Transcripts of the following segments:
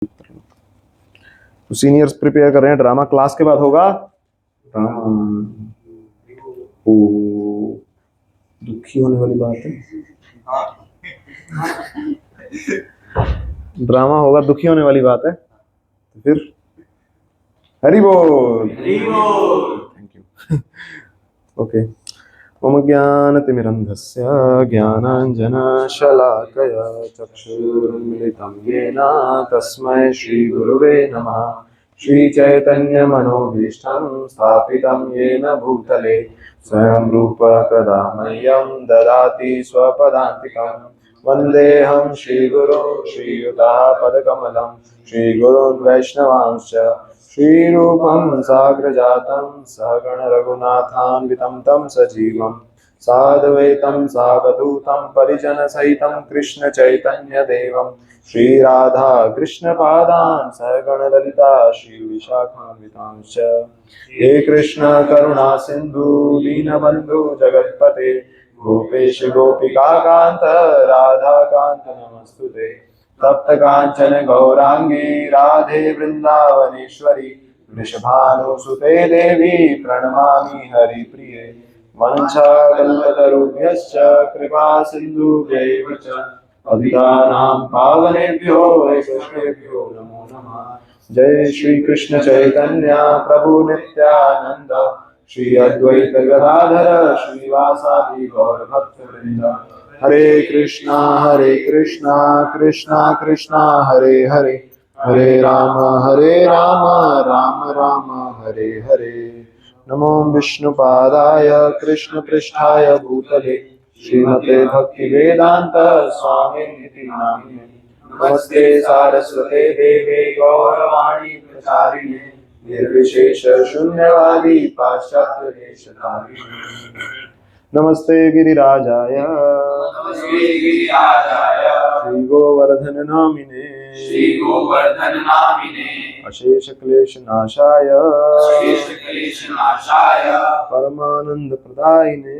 तो seniors prepare कर रहे हैं, ड्रामा क्लास के बाद होगा ड्रामा। ओ, दुखी होने वाली बात है। ड्रामा होगा, दुखी होने वाली बात है, तो फिर हरि बोल। Thank you. ओके। मम ज्ञानतिमिरन्धस्य ज्ञानाञ्जनशलाकया चक्षुरुन्मिलितं येन तस्मै श्रीगुरुवे नमः। श्रीचैतन्यमनोभीष्टं स्थापितं येन भूतले स्वयं रूप कदा मह्यं ददाति स्वपदान्तिकं। वन्देऽहं श्रीगुरुं श्रीयुतापदकमलं श्रीगुरुन् वैष्णवांश्च श्रीरूपं साग्रजातं सहगण रघुनाथान्वितं तं सजीवं साद्वैतं सावधूतं परिजनसहितं कृष्ण चैतन्यदेवं श्रीराधा कृष्णपादान् सहगण ललिता श्रीविशाखान्वितांश्च। हे कृष्ण करुणा सिन्धु दीनबन्धु जगत्पते गोपेश गोपिकान्त राधाकान्त नमस्तुते। तप्त कांचन गौरांगी राधे वृंदावनेश्वरी वृषभानुसुते देवी प्रणमामि हरिप्रिये। वंशाकल्पतरुभ्यश्च कृपा सिन्धुभ्यैव च पतितानां पावनेभ्यो वैष्णवेभ्यो नमो नमः। जय श्री कृष्ण चैतन्य प्रभु नित्यानंद श्री अद्वैत गदाधर श्रीवासादि गौर भक्तवृंद। हरे कृष्णा कृष्णा कृष्णा हरे हरे, हरे राम राम राम हरे हरे। नमो विष्णुपादाय कृष्ण पृष्ठाय भूतले श्रीमते भक्ति वेदांत स्वामिनिति नामिने। नमस्ते सारस्वते देवे गौरवाणी प्रचारिणे निर्विशेष शून्यवादी पाश्चात्य देशधारिणे। नमस्ते गिरिराजाय श्री गोवर्धन नामिने अशेष क्लेश नाशाय परमानंद प्रदायिने।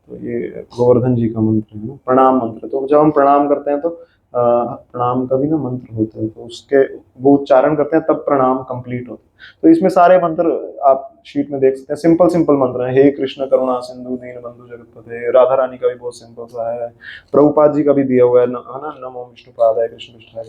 तो ये गोवर्धन जी का मंत्र है ना, प्रणाम मंत्र। तो जब हम प्रणाम करते हैं तो प्रणाम का भी ना मंत्र होता है, तो उसके वो उच्चारण करते हैं तब प्रणाम कंप्लीट होता है। तो इसमें सारे मंत्र आप शीट में देख सकते हैं, सिंपल सिंपल मंत्र हैं। हे कृष्ण करुणा सिंधु दीन बंधु जगतपते, राधा रानी का भी बहुत सिंपल सा है, प्रभुपाद जी का भी दिया हुआ है ना, नमो विष्णुपादाय कृष्ण पृष्ठाय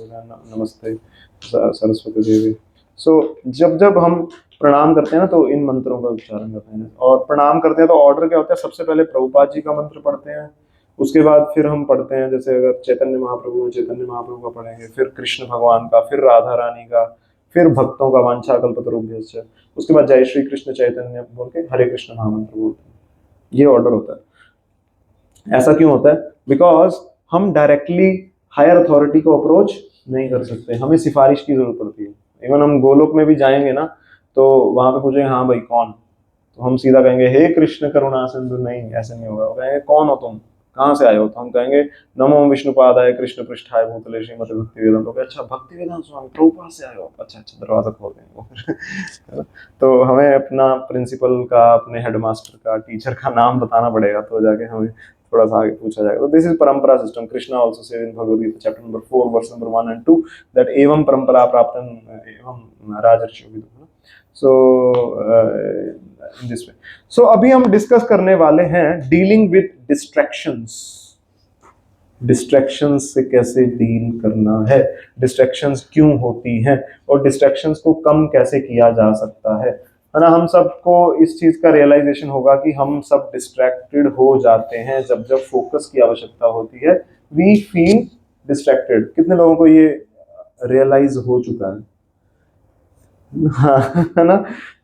नमस्ते सरस्वती देवी। सो जब जब हम प्रणाम करते हैं ना तो इन मंत्रों का उच्चारण करते हैं। और प्रणाम करते हैं तो ऑर्डर क्या होता है, सबसे पहले प्रभुपाद जी का मंत्र पढ़ते हैं, उसके बाद फिर हम पढ़ते हैं, जैसे अगर चैतन्य महाप्रभु हैं चैतन्य महाप्रभु का पढ़ेंगे, फिर कृष्ण भगवान का, फिर राधा रानी का, फिर भक्तों का वांछाकल्पतरुभ्यश्च, उसके बाद जय श्री कृष्ण चैतन्य बोल के हरे कृष्ण महामंत्र बोलते हैं। ये ऑर्डर होता है। ऐसा क्यों होता है? बिकॉज हम डायरेक्टली हायर अथॉरिटी को अप्रोच नहीं कर सकते, हमें सिफारिश की जरूरत पड़ती है। इवन हम गोलोक में भी जाएंगे ना तो वहां पे पूछेंगे हाँ भाई कौन, तो हम सीधा कहेंगे हे कृष्ण करुणा सिंधु, नहीं ऐसे नहीं होगा। वो कहेंगे कौन हो तुम, कहाँ से आए हो, तो हम कहेंगे नमो विष्णुपादाय कृष्ण पृष्ठाय भूतले श्रीमते भक्ति वेदांत। अच्छा भक्ति वेदांत स्वामी प्रभुपाद से आए हो, अच्छा अच्छा, दरवाजा खोल देंगे। तो हमें अपना प्रिंसिपल का, अपने हेडमास्टर का, टीचर का नाम बताना पड़ेगा, तो जाके हमें थोड़ा सा आगे पूछा जाएगा। तो दिस इज परंपरा system. Krishna also said in Bhagavad Gita chapter number 4 verse number 1 and 2 that एवं परंपरा प्राप्तम एवं राजर्षि विदुः। सो इन दिस वे। सो अभी हम डिस्कस करने वाले हैं डीलिंग विद डिस्ट्रैक्शंस। डिस्ट्रैक्शंस से कैसे डील करना है, डिस्ट्रैक्शंस क्यों होती हैं, और डिस्ट्रैक्शंस को कम कैसे किया जा सकता है ना। हम सबको इस चीज का रियलाइजेशन होगा कि हम सब डिस्ट्रैक्टेड हो जाते हैं जब जब फोकस की आवश्यकता होती है। We feel distracted. कितने लोगों को ये रियलाइज हो चुका है? है ना।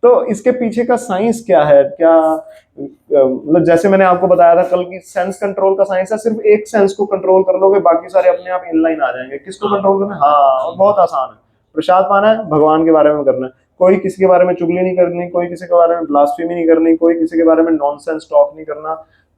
तो इसके पीछे का साइंस क्या है, क्या मतलब जैसे मैंने आपको बताया था कल की सेंस कंट्रोल का साइंस है, सिर्फ एक सेंस को कंट्रोल कर लोगे बाकी सारे अपने आप इनलाइन आ जाएंगे। किसको कंट्रोल करना है? हाँ, और बहुत आसान है। प्रसाद पाना है, भगवान के बारे में करना है, कोई किसी के बारे में चुगली नहीं करनी, कोई किसी के बारे में ब्लास्फेमी नहीं करनी, कोई किसी के बारे में नॉनसेंस टॉक नहीं करना।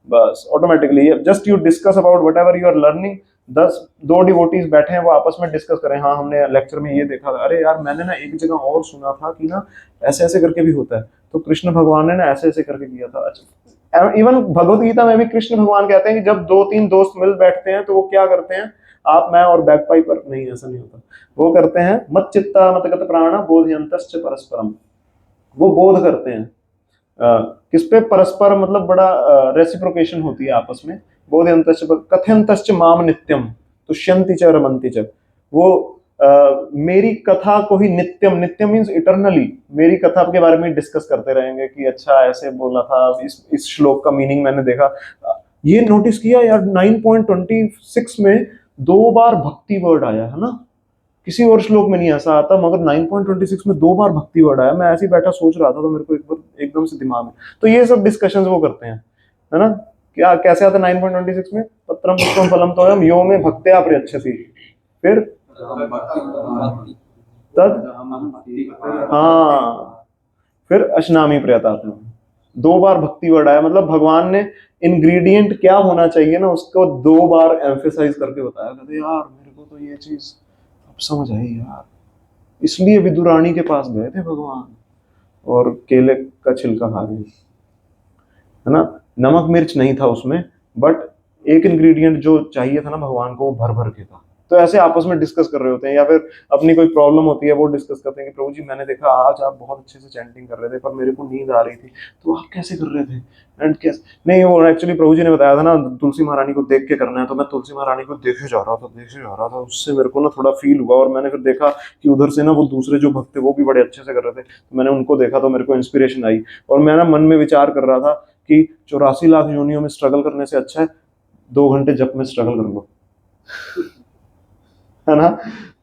बस automatically just you discuss about whatever you are learning. 10 devotees बैठे हैं, वो आपस में डिस्कस करें, हाँ हमने लेक्चर में ये देखा था, अरे यार मैंने ना एक जगह और सुना था कि ना ऐसे ऐसे करके भी होता है, तो कृष्ण भगवान ने ना ऐसे ऐसे करके किया था। अच्छा, इवन भगवत गीता में भी कृष्ण भगवान कहते हैं कि जब 2-3 दोस्त मिल बैठते हैं तो वो क्या करते हैं, आप मैं और बैक पाइपर नहीं, ऐसा नहीं होता। वो करते हैं मत चित्ता मत गत प्राण बोधयंतश्च परस्परम, वो बोध करते हैं किस पे, परस्पर, मतलब बड़ा रेसिप्रोकेशन होती है आपस में। बोधयंतश्च कथयंतश्च माम नित्यम तुष्यन्ति च रमन्ति च, वो मेरी कथा को ही नित्यम, नित्यम मीन्स इटरनली, मेरी कथा के बारे में डिस्कस करते रहेंगे कि अच्छा ऐसे बोला था, इस श्लोक का मीनिंग मैंने देखा। ये नोटिस किया यार 9.26 में 2 बार भक्ति वर्ड आया है ना, किसी और श्लोक में नहीं ऐसा आता, मगर 9.26 में 2 बार भक्ति वर्ड आया। मैं ऐसे ही बैठा सोच रहा था तो मेरे को एक बार एकदम से दिमाग में, तो ये सब डिस्कशंस वो करते हैं, है ना। क्या कैसे आता है 9.26 में, पत्रम पुष्पम फलम तोयम यो में भक्त्या प्रयच्छति, फिर तद, हाँ, फिर अशनामी प्रयतात्मा, 2 बार भक्ति वर्ड आया, मतलब भगवान ने इंग्रेडिएंट क्या होना चाहिए ना उसको 2 बार एम्फेसाइज करके बताया। कहते यार मेरे को तो ये चीज अब समझ आई यार, इसलिए विदुरानी के पास गए थे भगवान और केले का छिलका खा गए, है ना। नमक मिर्च नहीं था उसमें, बट एक इंग्रेडिएंट जो चाहिए था ना भगवान को, वो भर भर के था। तो ऐसे आपस में डिस्कस कर रहे होते हैं, या फिर अपनी कोई प्रॉब्लम होती है वो डिस्कस करते हैं कि प्रभु जी मैंने देखा आज आप बहुत अच्छे से चैंटिंग कर रहे थे पर मेरे को नींद आ रही थी, तो आप कैसे कर रहे थे, एंड कैसे नहीं, वो एक्चुअली प्रभु जी ने बताया था ना तुलसी महारानी को देख के करना है, तो मैं तुलसी महारानी को देखे जा रहा था, उससे मेरे को ना थोड़ा फील हुआ, और मैंने फिर देखा कि उधर से ना वो दूसरे जो भक्त थे वो भी बड़े अच्छे से कर रहे थे, तो मैंने उनको देखा तो मेरे को इंस्पिरेशन आई, और मैं ना मन में विचार कर रहा था कि 84 लाख योनियों में स्ट्रगल करने से अच्छा है 2 घंटे जप में स्ट्रगल कर लो, है ना।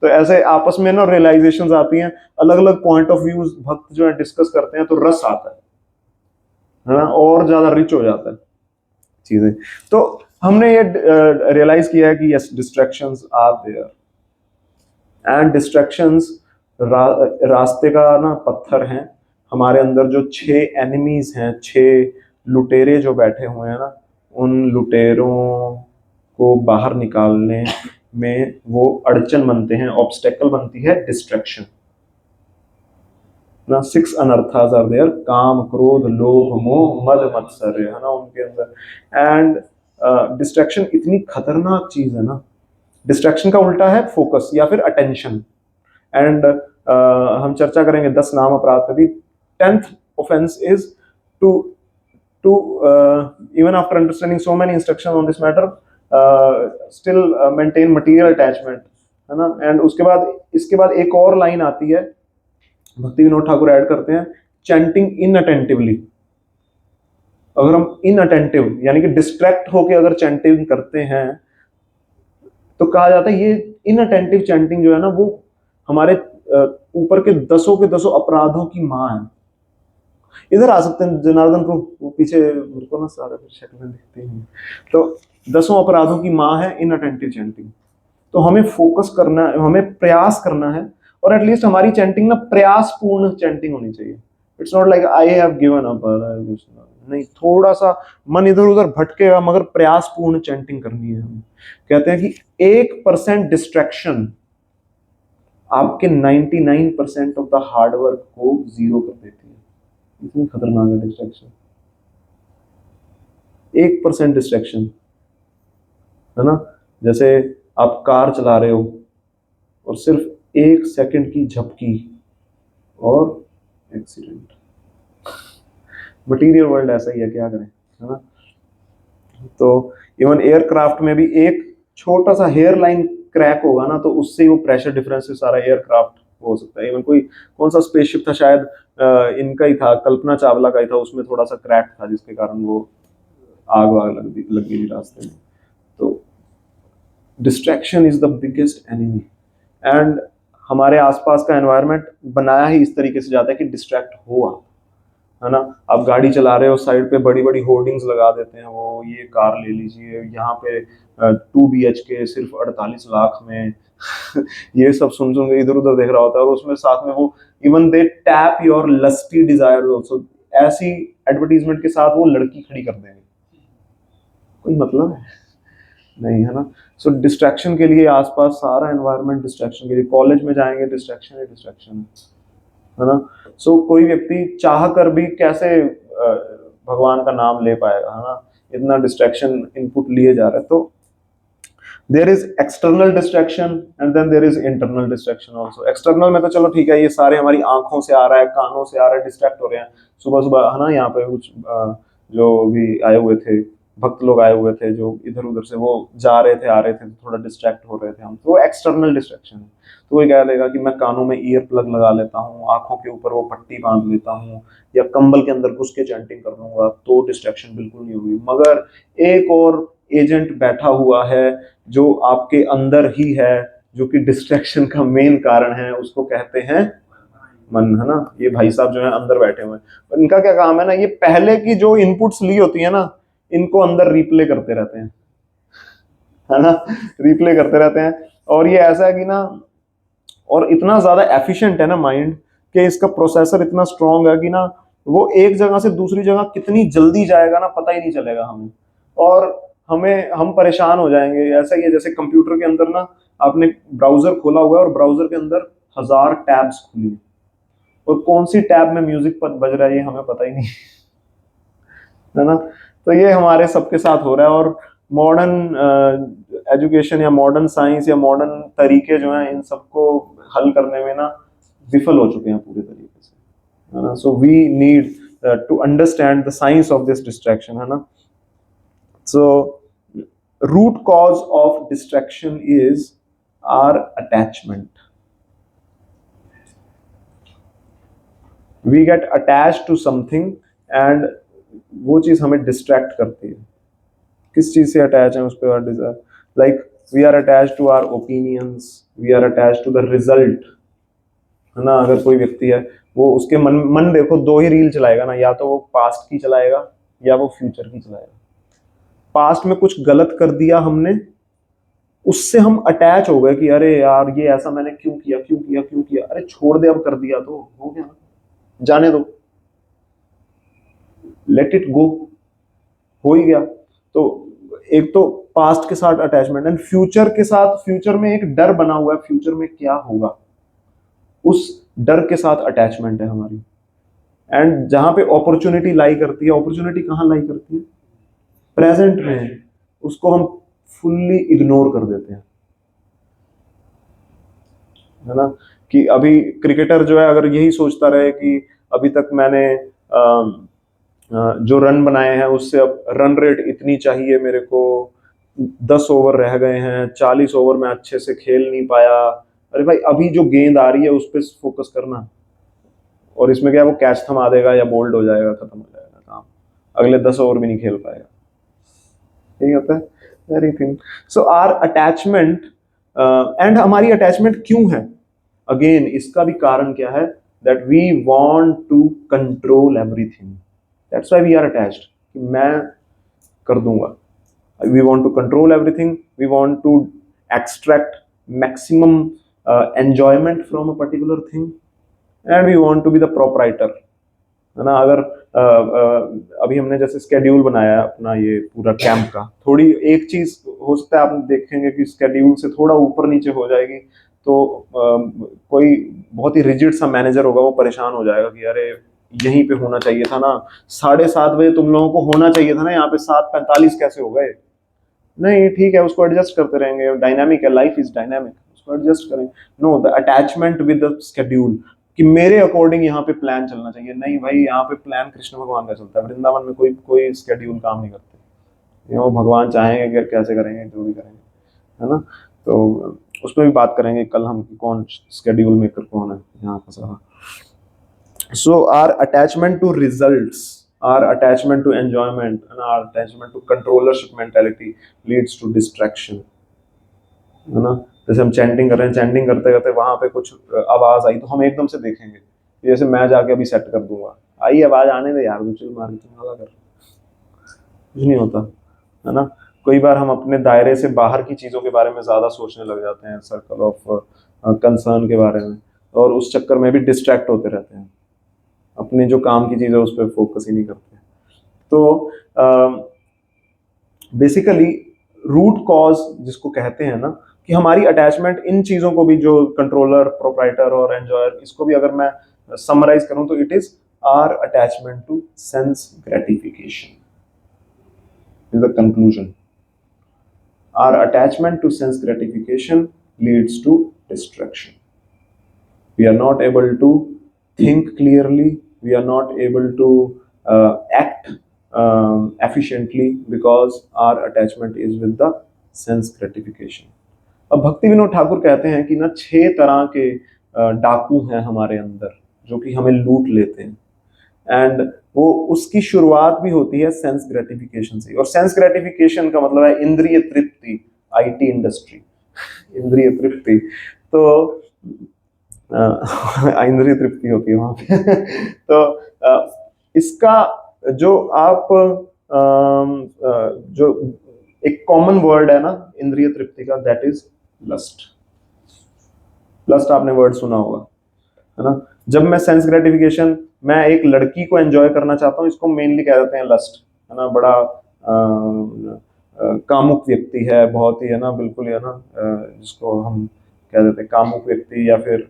तो ऐसे आपस में ना रियलाइजेशंस आती हैं, अलग अलग पॉइंट ऑफ व्यू भक्त जो है डिस्कस करते हैं, तो रस आता है ना, और ज्यादा रिच हो जाता है चीजें। तो हमने ये रियलाइज किया है कि yes distractions are there, and distractions रास्ते का ना पत्थर हैं। हमारे अंदर जो 6 एनिमीज हैं, 6 लुटेरे जो बैठे हुए हैं ना, उन लुटेरों को बाहर निकालने में वो अड़चन बनते हैं, ऑब्स्टेकल बनती है डिस्ट्रैक्शन ना। 6 अनर्थास आर देयर, काम क्रोध लोभ मोह मद मत्सर्य, है ना उनके अंदर। एंड डिस्ट्रैक्शन इतनी खतरनाक चीज है ना, डिस्ट्रैक्शन का उल्टा है फोकस या फिर अटेंशन। एंड हम चर्चा करेंगे 10 नाम अपराध पे भी। 10th offense is to even after understanding so many instructions on this matter still maintain material attachment, है ना। एंड उसके बाद इसके बाद एक और लाइन आती है, भक्ति विनोद ठाकुर ऐड करते हैं, चैंटिंग इनअटेंटिवली। अगर हम इनअटेंटिव यानी कि डिस्ट्रैक्ट होके अगर चैंटिंग करते हैं तो कहा जाता है ये इनअटेंटिव चैंटिंग जो है ना, वो हमारे ऊपर के 10 अपराधों की माँ है। इधर आ सकते हैं जनार्दन को, वो पीछे मेरे को ना सारे शक्लें दिखती हैं। तो 10 अपराधों की माँ है इनअटेंटिव चैंटिंग। तो हमें फोकस करना है, हमें प्रयास करना है, और एटलीस्ट हमारी चैंटिंग ना प्रयासपूर्ण चैंटिंग होनी चाहिए। It's not like I have given up, नहीं, थोड़ा सा मन इधर उधर भटकेगा मगर प्रयासपूर्ण चैंटिंग करनी है हमें। कहते हैं कि 1% डिस्ट्रैक्शन आपके 99% ऑफ द हार्ड वर्क को जीरो कर देती है। इतनी खतरनाक है डिस्ट्रैक्शन, 1% डिस्ट्रैक्शन, है ना। जैसे आप कार चला रहे हो और सिर्फ 1 सेकंड की झपकी और एक्सीडेंट। मटीरियल वर्ल्ड ऐसा ही है, क्या करें, है ना। तो इवन एयरक्राफ्ट में भी एक छोटा सा हेयर लाइन क्रैक होगा ना, तो उससे वो प्रेशर डिफरेंस से सारा एयरक्राफ्ट हो सकता है। इवन कोई कौन सा स्पेसशिप था, शायद इनका ही था, कल्पना चावला का ही था, उसमें थोड़ा सा क्रैक था जिसके कारण वो आग वाग लग गई रास्ते में। तो distraction is the biggest enemy, and हमारे आसपास का एनवायरनमेंट बनाया ही इस तरीके से जाता है कि डिस्ट्रैक्ट हो आप, है ना। आप गाड़ी चला रहे हो, साइड पे बड़ी बड़ी होर्डिंग्स लगा देते हैं, वो ये कार ले लीजिए यहाँ पे 2 BHK सिर्फ 48 लाख में ये सब सुन के इधर उधर देख रहा होता है, और उसमें साथ में वो even they tap your lusty desire also, ऐसी एडवर्टीजमेंट के साथ वो लड़की खड़ी कर देंगे। कोई मतलब है नहीं, है ना। सो डिस्ट्रैक्शन के लिए आसपास सारा एनवायरनमेंट डिस्ट्रैक्शन के लिए, कॉलेज में जाएंगे डिस्ट्रैक्शन है, डिस्ट्रैक्शन है ना। सो कोई व्यक्ति चाह कर भी कैसे भगवान का नाम ले पाएगा, है ना, इतना डिस्ट्रैक्शन इनपुट लिए जा रहा है। तो there is external distraction and then there is internal distraction also. External में तो चलो ठीक है, ये सारे हमारी आंखों से आ रहा है, कानों से आ रहा है, डिस्ट्रैक्ट हो रहे हैं। सुबह सुबह है ना, यहाँ पे कुछ जो भी आए हुए थे, भक्त लोग आए हुए थे जो इधर उधर से वो जा रहे थे आ रहे थे, तो थोड़ा डिस्ट्रैक्ट हो रहे थे हम, तो वो एक्सटर्नल डिस्ट्रैक्शन है। तो वो क्या लेगा कि मैं कानों में ईयर प्लग लगा लेता हूँ, आंखों के ऊपर वो पट्टी बांध लेता हूँ, या कंबल के अंदर घुस के चैंटिंग कर लूंगा, तो डिस्ट्रैक्शन बिल्कुल नहीं होगी। मगर एक और एजेंट बैठा हुआ है जो आपके अंदर ही है, जो कि डिस्ट्रैक्शन का मेन कारण है, उसको कहते हैं मन, है ना। ये भाई साहब जो है अंदर बैठे हुए हैं, इनका क्या काम है ना, ये पहले की जो इनपुट्स ली होती है ना, इनको अंदर रिप्ले करते रहते हैं, है ना, रिप्ले करते रहते हैं। और ये ऐसा है कि ना, और इतना ज्यादा एफिशिएंट है ना माइंड, कि इसका प्रोसेसर इतना स्ट्रांग है कि ना, वो एक जगह से दूसरी जगह कितनी जल्दी जाएगा ना, पता ही नहीं चलेगा हमें। और हम परेशान हो जाएंगे। ऐसा ही है जैसे कंप्यूटर के अंदर ना, आपने ब्राउजर खोला हुआ है और ब्राउजर के अंदर 1000 टैब्स खुली हैं, और कौन सी टैब में म्यूजिक पर बज रहा है ये हमें पता ही नहीं, है ना। तो ये हमारे सबके साथ हो रहा है। और मॉडर्न एजुकेशन या मॉडर्न साइंस या मॉडर्न तरीके जो हैं, इन सबको हल करने में ना विफल हो चुके हैं पूरे तरीके से, है ना। So we need to understand the science of this distraction, है ना। So root cause of distraction is our attachment. We get attach to something and वो चीज हमें डिस्ट्रैक्ट करती है। किस चीज से अटैच है उस पर, like we are attach to our opinions, we are attach to the result, है ना। अगर कोई व्यक्ति है, वो उसके मन देखो दो ही रील चलाएगा ना, या तो वो पास्ट की चलाएगा या वो फ्यूचर की चलाएगा। पास्ट में कुछ गलत कर दिया हमने, उससे हम अटैच हो गए कि अरे यार ये ऐसा मैंने क्यों किया क्यों किया क्यों किया, अरे छोड़ दे, अब कर दिया तो हो गया, जाने दो, लेट इट गो, हो ही गया। तो एक तो पास्ट के साथ अटैचमेंट, एंड फ्यूचर के साथ, फ्यूचर में एक डर बना हुआ है, फ्यूचर में क्या होगा, उस डर के साथ अटैचमेंट है हमारी। एंड जहां पे अपॉर्चुनिटी लाई करती है, अपॉर्चुनिटी कहाँ लाई करती है, प्रेजेंट में, उसको हम फुल्ली इग्नोर कर देते हैं, है ना। कि अभी क्रिकेटर जो है अगर यही सोचता रहे कि अभी तक मैंने जो रन बनाए हैं उससे अब रन रेट इतनी चाहिए मेरे को, 10 ओवर रह गए हैं, 40 ओवर में अच्छे से खेल नहीं पाया, अरे भाई अभी जो गेंद आ रही है उस पर फोकस करना, और इसमें क्या है, वो कैच थमा देगा या बोल्ड हो जाएगा, खत्म हो जाएगा काम, अगले 10 ओवर भी नहीं खेल पाएगा। यही होता है very thing. So our attachment, and हमारी अटैचमेंट क्यों है, अगेन इसका भी कारण क्या है, that we want to control everything, that's why we are attached, कि मैं कर दूंगा। We want to control everything, we want to extract maximum enjoyment from a particular thing, and we want to be the proprietor, है ना। अगर अभी हमने जैसे स्केड्यूल बनाया अपना ये पूरा कैंप का, थोड़ी एक चीज हो सकता है आप देखेंगे कि स्केड्यूल से थोड़ा ऊपर नीचे हो जाएगी, तो कोई बहुत ही रिजिड सा मैनेजर होगा, वो परेशान हो जाएगा कि अरे यहीं पे होना चाहिए था ना, 7:30 बजे तुम लोगों को होना चाहिए था ना, यहाँ पे 7:45 कैसे हो गए। नहीं ठीक है, उसको एडजस्ट करते रहेंगे, डायनामिक है, लाइफ इज डायनामिक, उसको एडजस्ट करें। No, the attachment with the schedule, कि मेरे अकॉर्डिंग यहाँ पे प्लान चलना चाहिए, नहीं भाई यहाँ पे प्लान कृष्ण भगवान का चलता है, वृंदावन में कोई कोई शेड्यूल काम नहीं करते, वो भगवान चाहेंगे कि कैसे करेंगे जो भी करेंगे, है ना। तो उसमें भी बात करेंगे कल हम कि कौन शेड्यूल मेकर कौन है यहाँ फंसा। So our attachment to results, our attachment to enjoyment and our attachment to controllership mentality leads to distraction, है ना। जैसे हम चैंटिंग कर रहे हैं, चैंटिंग करते करते वहां पे कुछ आवाज आई तो हम एकदम से देखेंगे, जैसे मैं जाके अभी सेट कर दूंगा, आई आवाज आने दे यार, दूसरी मार के तुम्हारा कर, कुछ नहीं होता, है ना। कई बार हम अपने दायरे से बाहर की चीजों के बारे में ज्यादा सोचने लग जाते हैं, सर्कल ऑफ कंसर्न के बारे में, और उस चक्कर में भी डिस्ट्रैक्ट होते रहते हैं, अपनी जो काम की चीज है उस पर फोकस ही नहीं करते। तो बेसिकली रूट कॉज जिसको कहते हैं ना, कि हमारी अटैचमेंट इन चीजों को भी, जो कंट्रोलर, प्रोप्राइटर और एंजॉयर, इसको भी अगर मैं समराइज करूं तो it is our attachment to sense gratification, is the conclusion. Our attachment to sense gratification leads to distraction. We are not able to think clearly, we are not able to act efficiently because our attachment is with the sense gratification. अब भक्ति विनोद ठाकुर कहते हैं कि ना 6 तरह के डाकू हैं हमारे अंदर जो कि हमें लूट लेते हैं, एंड वो उसकी शुरुआत भी होती है सेंस ग्रेटिफिकेशन से। और सेंस ग्रेटिफिकेशन का मतलब है इंद्रिय तृप्ति, आईटी इंडस्ट्री, इंद्रिय तृप्ति। तो इंद्रिय तृप्ति होती है वहां पे तो इसका जो आप जो एक कॉमन वर्ड है ना इंद्रिय तृप्ति का, दैट इज लस्ट। लस्ट आपने वर्ड सुना होगा, है ना। जब मैं सेंस ग्रेटिफिकेशन, मैं एक लड़की को एंजॉय करना चाहता हूँ, इसको मेनली कह देते हैं लस्ट, है ना। बड़ा कामुक व्यक्ति है, बहुत ही, है ना, बिल्कुल, है ना, जिसको हम कह देते हैं कामुक व्यक्ति, या फिर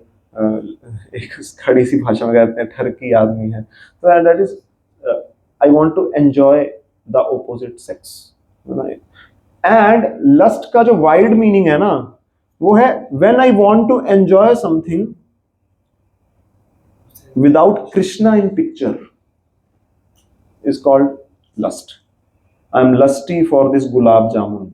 एक खड़ी सी भाषा में कहते हैं ठरकी आदमी है। तो that is I want to enjoy the opposite sex, है ना। एंड लस्ट का जो वाइड मीनिंग है ना, वो है when I want to enjoy something without Krishna in picture is called lust. I am lusty for this gulab jamun.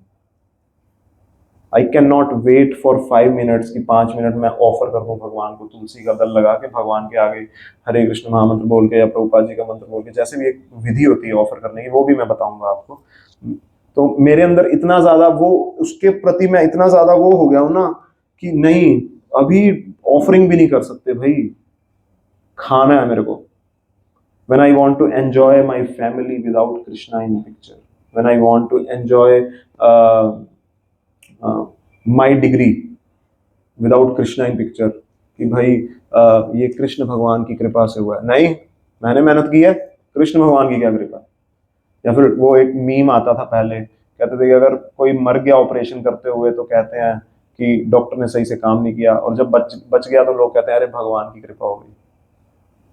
I cannot wait for 5 minutes कि 5 minute मैं ऑफर कर दूं भगवान को, तुलसी का दल लगा के भगवान के आगे हरे कृष्ण महामंत्र बोल के या प्रभुपाद जी का मंत्र बोल के, जैसे भी एक विधि होती है ऑफर करने की, वो भी मैं बताऊंगा आपको। तो मेरे अंदर इतना ज्यादा वो, उसके प्रति मैं इतना ज्यादा वो हो गया हूं ना कि नहीं, अभी ऑफरिंग भी नहीं कर सकते भाई, खाना है मेरे को। When I want to enjoy my family without Krishna in picture, when I want to enjoy my degree without Krishna in picture, कि भाई ये कृष्ण भगवान की कृपा से हुआ है, नहीं, मैंने मेहनत की है, कृष्ण भगवान की क्या कृपा। या फिर वो एक मीम आता था पहले, कहते थे कि अगर कोई मर गया ऑपरेशन करते हुए तो कहते हैं कि डॉक्टर ने सही से काम नहीं किया, और जब बच गया तो लोग कहते हैं अरे भगवान की कृपा हो गई।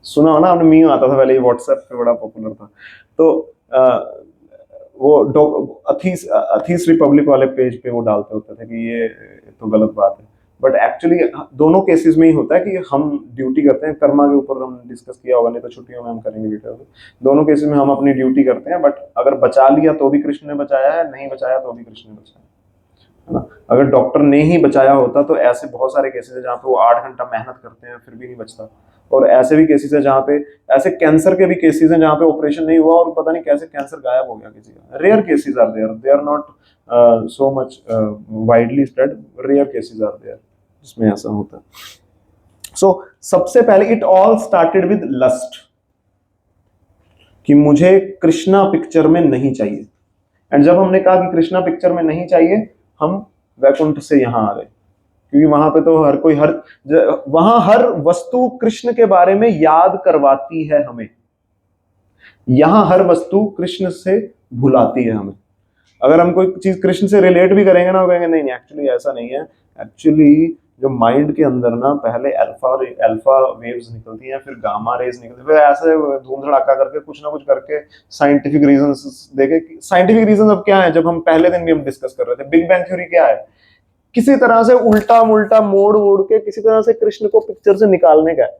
सुना हो ना आपने, मीम आता था पहले, ये व्हाट्सएप पे बड़ा पॉपुलर था। तो वो अथीस रिपब्लिक वाले पेज पे वो डालते होते थे कि ये तो गलत बात है, बट एक्चुअली दोनों केसेस में ही होता है कि हम ड्यूटी करते हैं। कर्मा के ऊपर हम डिस्कस किया होगा, नहीं तो छुट्टियों में हम करेंगे डिटेल में। दोनों केसेस में हम अपनी ड्यूटी करते हैं, बट अगर बचा लिया तो भी कृष्ण ने बचाया है, नहीं बचाया तो भी कृष्ण ने बचाया है ना। अगर डॉक्टर ने ही बचाया होता तो ऐसे बहुत सारे केसेस है जहाँ पे वो 8 घंटा मेहनत करते हैं फिर भी नहीं बचता, और ऐसे भी केसेस है जहाँ पे, ऐसे कैंसर के भी केसेस हैं जहाँ पे ऑपरेशन नहीं हुआ और पता नहीं कैसे कैंसर गायब हो गया किसी का। Rare cases are there, they are not so much widely spread, rare cases are there जिसमें ऐसा होता है। सो सबसे पहले it all started with lust, कि मुझे कृष्णा पिक्चर में नहीं चाहिए। एंड जब हमने कहा कि कृष्णा पिक्चर में नहीं चाहिए, हम वैकुंठ से यहां आ गए, क्योंकि वहां पे तो वहां हर वस्तु कृष्ण के बारे में याद करवाती है हमें, यहां हर वस्तु कृष्ण से भुलाती है हमें। अगर हम कोई चीज कृष्ण से रिलेट भी करेंगे ना, कहेंगे नहीं एक्चुअली ऐसा नहीं है। एक्चुअली जो माइंड के अंदर ना पहले अल्फा वेव्स निकलती हैं, फिर गामा रेज निकलती है, फिर ऐसे धूम धड़ाका करके कुछ ना कुछ करके साइंटिफिक रीजंस देखे। साइंटिफिक रीजन अब क्या है, जब हम पहले दिन भी हम डिस्कस कर रहे थे, बिग बैंग थ्योरी क्या है, किसी तरह से उल्टा मुल्टा मोड़ के किसी तरह से कृष्ण को पिक्चर से निकालने का है।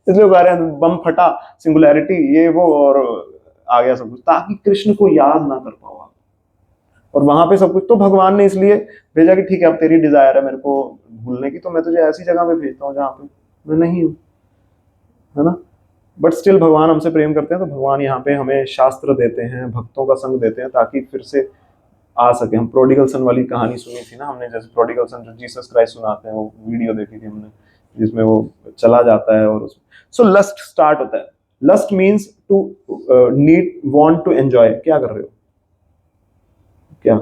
इसलिए कह रहे हैं बम फटा, सिंगुलैरिटी, ये वो, और आ गया सब कुछ, ताकि कृष्ण को याद ना कर पाओ। और वहां पे सब कुछ तो भगवान ने इसलिए भेजा कि ठीक है अब तेरी डिजायर है मेरे को भूलने की, तो मैं तुझे ऐसी जगह पे भेजता हूँ जहाँ पे मैं नहीं हूँ, है ना। बट स्टिल भगवान हमसे प्रेम करते हैं, तो भगवान यहाँ पे हमें शास्त्र देते हैं, भक्तों का संग देते हैं, ताकि फिर से आ सके। हम प्रोडिगल सन वाली कहानी सुनी थी ना हमने, जैसे प्रोडिगल सन जो जीसस क्राइस्ट सुनाते हैं, वो वीडियो देखी थी हमने, जिसमें वो चला जाता है और उसमें सो लस्ट स्टार्ट होता है। Lust means to need, want to enjoy. क्या कर रहे हो, क्या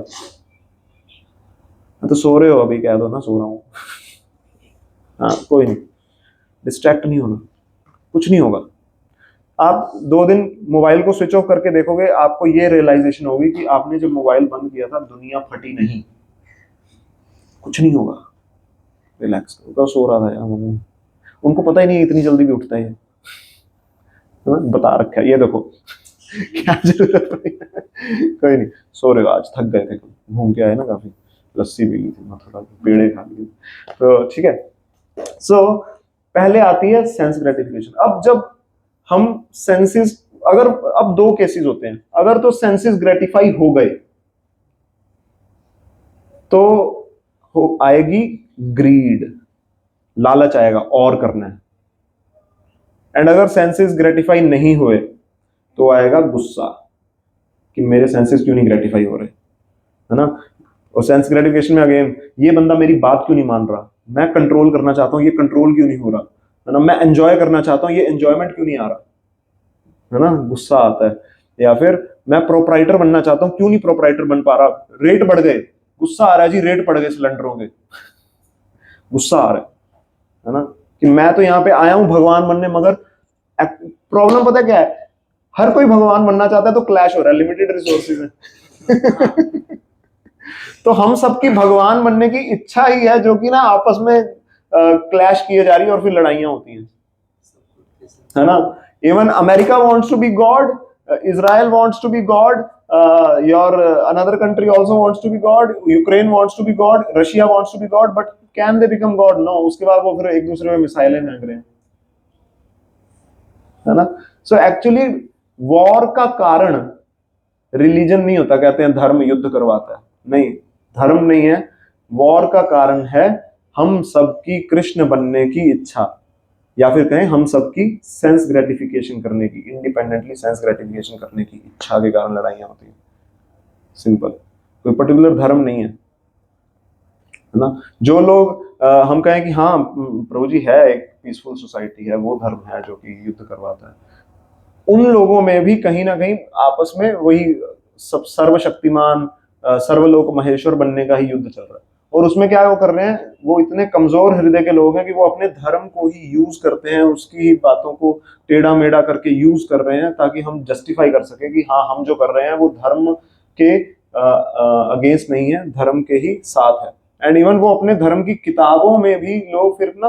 तो सो रहे हो, अभी कह दो ना सो रहा हूँ। हाँ कोई नहीं, डिस्ट्रैक्ट नहीं होना, कुछ नहीं होगा। आप 2 दिन मोबाइल को स्विच ऑफ करके देखोगे, आपको ये रियलाइजेशन होगी कि आपने जब मोबाइल बंद किया था दुनिया फटी नहीं, कुछ नहीं होगा, रिलैक्स करो। सो रहा था यार मम्मी, उनको पता ही नहीं इतनी जल्दी भी उठता है, बता रखा है ये देखो। क्या जरूरत है, कोई नहीं, सो रहे हो, आज थक गए थे, घूम के आए ना काफी, लस्सी पी ली थी, मथुरा की पेड़े खा लिए, तो ठीक है। सो पहले आती है सेंस ग्रेटिफिकेशन। अब जब हम सेंसेस, अगर अब दो केसेस होते हैं, अगर तो सेंसेस ग्रेटिफाई हो गए तो हो आएगी ग्रीड, लालच आएगा और करना है। एंड अगर सेंसेस ग्रेटिफाई नहीं हुए तो आएगा गुस्सा कि मेरे सेंसेस क्यों नहीं ग्रेटिफाई हो रहे, है ना। और सेंस ग्रेटिफिकेशन में अगेन, ये बंदा मेरी बात क्यों नहीं मान रहा, मैं कंट्रोल करना चाहता हूं, ये कंट्रोल क्यों नहीं हो रहा, है ना। मैं एंजॉय करना चाहता हूं, ये एंजॉयमेंट क्यों नहीं आ रहा, है ना, गुस्सा आता है। या फिर मैं प्रोपराइटर बनना चाहता हूं, क्यों नहीं प्रोपराइटर बन पा रहा, रेट बढ़ गए, गुस्सा आ रहा है जी, रेट बढ़ गए सिलेंडरों के, गुस्सा आ रहा है ना। कि मैं तो यहाँ पे आया हूं भगवान बनने, मगर प्रॉब्लम पता क्या है, हर कोई भगवान बनना चाहता है तो क्लैश हो रहा है, लिमिटेड रिसोर्सेज है। तो हम सबकी भगवान बनने की इच्छा ही है जो कि ना आपस में क्लैश किए जा रही है और फिर लड़ाइयां होती हैं, है ना। Even America wants to be God, Israel wants to be God, your another country also wants to be God, Ukraine wants to be God, Russia wants to be God, but can they become God? No. उसके बाद वो फिर एक दूसरे में मिसाइलें फेंक रहे हैं, है ना। सो एक्चुअली वॉर का कारण रिलीजन नहीं होता, कहते हैं धर्म युद्ध करवाता है, नहीं, धर्म नहीं है, वॉर का कारण है हम सबकी कृष्ण बनने की इच्छा, या फिर कहें हम सबकी सेंस ग्रेटिफिकेशन करने की, इंडिपेंडेंटली सेंस ग्रेटिफिकेशन करने की इच्छा के कारण लड़ाइयां होती हैं, सिंपल। कोई पर्टिकुलर धर्म नहीं है ना। जो लोग हम कहें कि हाँ प्रभु जी है, एक पीसफुल सोसाइटी है, वो धर्म है जो कि युद्ध करवाता है, उन लोगों में भी कहीं ना कहीं आपस में वही सब सर्वशक्तिमान सर्वलोक महेश्वर बनने का ही युद्ध चल रहा है। और उसमें क्या वो कर रहे हैं, वो इतने कमजोर हृदय के लोग हैं कि वो अपने धर्म को ही यूज करते हैं, उसकी बातों को टेढ़ा मेढ़ा करके यूज कर रहे हैं ताकि हम जस्टिफाई कर सके कि हाँ हम जो कर रहे हैं वो धर्म के अगेंस्ट नहीं है, धर्म के ही साथ है। एंड इवन वो अपने धर्म की किताबों में भी लोग फिर ना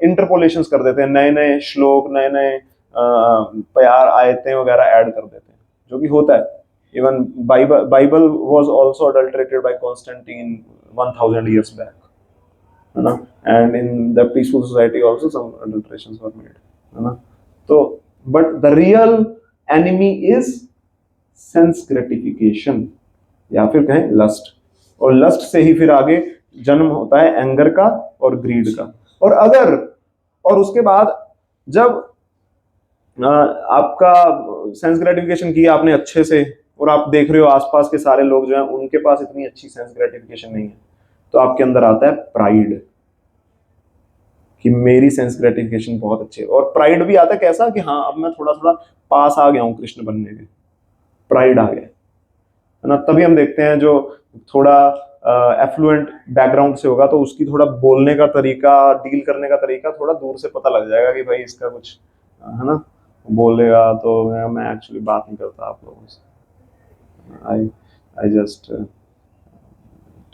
इंटरपोलेशंस कर देते हैं, नए नए श्लोक, नए नए प्यार आयतें वगैरह ऐड कर देते हैं, जो कि होता है। Even Bible was also adulterated by Constantine 1000 years back, है ना। And in the peaceful society also some adulterations were made, है ना। तो but the real enemy is sense gratification, या फिर कहें लस्ट। और लस्ट से ही फिर आगे जन्म होता है एंगर का और ग्रीड का। और अगर, और उसके बाद जब आपका सेंस ग्रेटिफिकेशन किया आपने अच्छे से, और आप देख रहे हो आसपास के सारे लोग जो हैं उनके पास इतनी अच्छी सेंस ग्रेटिफिकेशन नहीं है, तो आपके अंदर आता है प्राइड कि मेरी सेंस ग्रेटिफिकेशन बहुत अच्छी है। और प्राइड भी आता है कैसा कि हाँ अब मैं थोड़ा थोड़ा पास आ गया हूँ कृष्ण बनने के, प्राइड आ गया, है ना। तभी हम देखते हैं जो थोड़ा एफ्लुएंट बैकग्राउंड से होगा तो उसकी थोड़ा बोलने का तरीका, डील करने का तरीका थोड़ा दूर से पता लग जाएगा कि भाई इसका कुछ, है ना, बोलेगा तो मैं एक्चुअली बात नहीं करता आप लोगों से, आई आई जस्ट,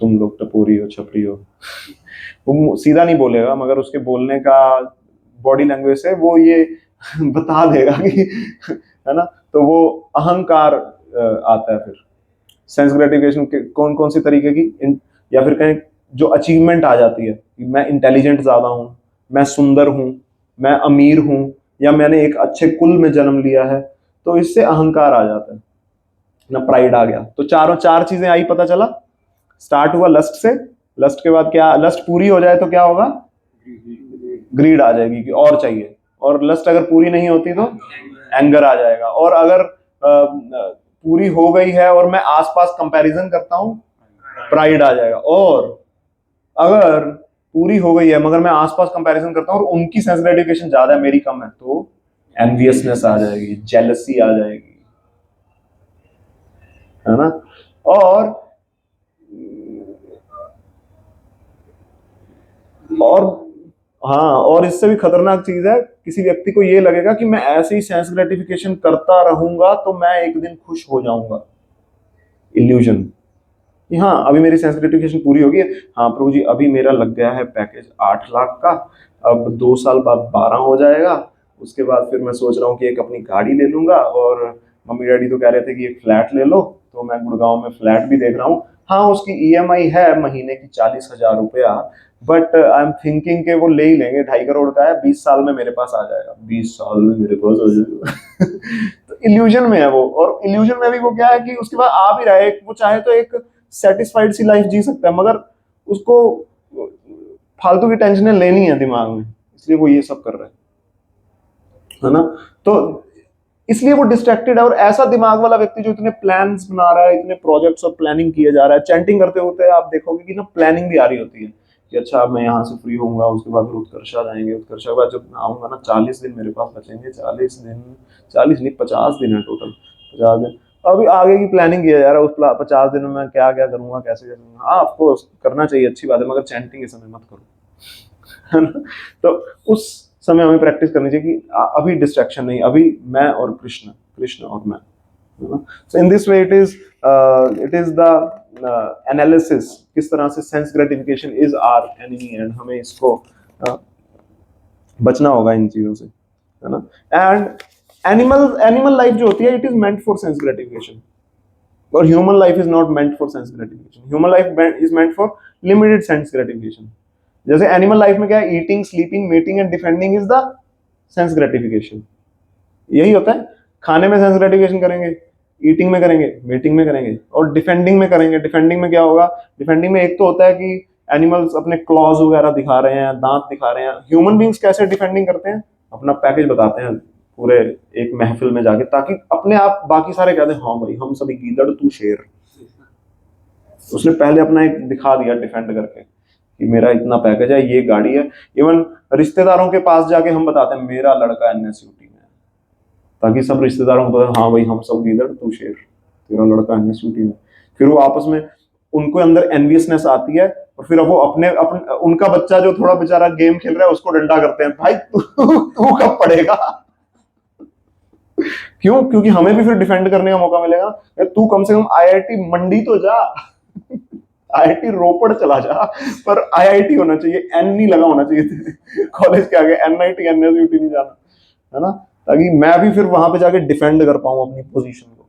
तुम लोग टपोरी हो, छपरी हो। वो सीधा नहीं बोलेगा, मगर उसके बोलने का बॉडी लैंग्वेज से वो ये बता देगा कि, है ना। तो वो अहंकार आता है फिर। सेंस ग्रेटिफिकेशन के कौन कौन सी तरीके की, या फिर कहें जो अचीवमेंट आ जाती है कि मैं इंटेलिजेंट ज्यादा हूं, मैं सुंदर हूं, मैं अमीर हूं, या मैंने एक अच्छे कुल में जन्म लिया है, तो इससे अहंकार आ जाता है ना, प्राइड आ गया। तो चारों चार चीजें आई, पता चला। स्टार्ट हुआ लस्ट से, लस्ट के बाद क्या, लस्ट पूरी हो जाए तो क्या होगा, ग्रीड आ जाएगी कि और चाहिए, और लस्ट अगर पूरी नहीं होती तो एंगर आ जाएगा, और अगर पूरी हो गई है और मैं आसपास कंपैरिजन करता हूं, प्राइड आ जाएगा। और अगर पूरी हो गई है मगर मैं आसपास कंपैरिजन करता हूं और उनकी सेंस ग्रेटिफिकेशन ज्यादा है, मेरी कम है, तो एनवियसनेस आ जाएगी, जेलसी आ जाएगी, है ना। और हाँ, और इससे भी खतरनाक चीज है, किसी व्यक्ति को ये लगेगा कि मैं ऐसे ही सेंस ग्रेटिफिकेशन करता रहूंगा तो मैं एक दिन खुश हो जाऊंगा। इल्यूजन कि हाँ अभी मेरी सेंस ग्रेटिफिकेशन पूरी होगी, हाँ प्रभु जी अभी मेरा लग गया है पैकेज 8 लाख का, अब 2 साल बाद 12 हो जाएगा, उसके बाद फिर मैं सोच रहा हूँ कि एक अपनी गाड़ी ले लूंगा और मम्मी डैडी तो कह रहे थे कि एक फ्लैट ले लो, तो मैं गुड़गांव में फ्लैट भी देख रहा हूँ। हाँ, उसकी ईएमआई है महीने की 40,000 रुपया, बट आई एम थिंकिंग कि वो ले ही लेंगे, 2.5 करोड़ का है, 20 साल में मेरे पास आ जाएगा, 20 साल में मेरे पास आ जाएगा। तो इल्यूजन में है वो, और इल्यूजन में भी वो क्या है कि उसके बाद आ भी रहा है, वो चाहे तो एक सेटिस्फाइड सी लाइफ जी सकता है, मगर उसको फालतू की टेंशनें लेनी है दिमाग में, इसलिए वो ये सब कर रहा है ना। तो इसलिए वो डिस्ट्रैक्टेड है, और ऐसा दिमाग वाला व्यक्ति जो इतने प्लान्स बना रहा है, इतने प्रोजेक्ट्स और प्लानिंग किए जा रहा है, चैंटिंग करते होते आप देखोगे कि ना प्लानिंग भी आ रही होती है कि अच्छा मैं यहाँ से फ्री होऊंगा, उसके बाद फिर उत्कर्षा जाएंगे, उत्कर्षा के बाद जब आऊंगा ना 40 दिन मेरे पास बचेंगे, 40 दिन, 40 नहीं 50 दिन है टोटल, 50 दिन। अभी आगे की प्लानिंग किया जा रहा है, उस 50 दिन में मैं क्या क्या करूंगा, कैसे कैसे करूंगा। हाँ ऑफकोर्स करना चाहिए, अच्छी बात है, मगर चैंटिंग के समय मत करो, है ना। तो उस समय हमें प्रैक्टिस करनी चाहिए कि अभी डिस्ट्रैक्शन नहीं, अभी मैं और कृष्ण, कृष्ण और मैं, है ना। So in this way it is the analysis, किस तरह से sense gratification is our enemy, and हमें इसको बचना होगा इन चीजों से, है ना। एंड एनिमल लाइफ जो होती है, it is meant for sense gratification, और human life is not meant for sense gratification, human life is meant for limited sense gratification. जैसे एनिमल लाइफ में क्या है, eating, sleeping, mating and defending is the sense gratification, यही होता है। खाने में सेंस ग्रेटिफिकेशन करेंगे, ईटिंग में करेंगे, मेटिंग में करेंगे, और डिफेंडिंग में करेंगे। डिफेंडिंग में क्या होगा, डिफेंडिंग में एक तो होता है कि एनिमल्स अपने क्लॉज वगैरह दिखा रहे हैं, दांत दिखा रहे हैं। ह्यूमन बींग्स कैसे डिफेंडिंग करते हैं, अपना पैकेज बताते हैं पूरे एक महफिल में जाके, ताकि अपने आप बाकी सारे कहते हैं हाँ भाई हम सभी गीदड़ तू शेर। उसने पहले अपना एक दिखा दिया डिफेंड करके कि मेरा इतना पैकेज है, ये गाड़ी है। इवन रिश्तेदारों के पास जाके हम बताते हैं मेरा लड़का एनएसयूटी में है, ताकि सब रिश्तेदारों को पता हाँ भाई हम सब गीदड़ तू शेर, तेरा लड़का एनएसयूटी में। फिर वो आपस में उनको अंदर एनवियसनेस आती है, और फिर वो अपने उनका बच्चा जो थोड़ा बेचारा गेम खेल रहा है उसको डंडा करते हैं, भाई तू कब पढ़ेगा। क्यों? क्योंकि हमें भी फिर डिफेंड करने का मौका मिलेगा। तू कम से कम आईआईटी मंडी तो जा, आईआईटी रोपड़ चला जा, पर आईआईटी होना चाहिए, एन नहीं लगा होना चाहिए कॉलेज के आगे, एनआईटी एनएसयूटी नहीं जाना, है ना, ताकि मैं भी फिर वहां पे जाके डिफेंड कर पाऊं अपनी पोजीशन को,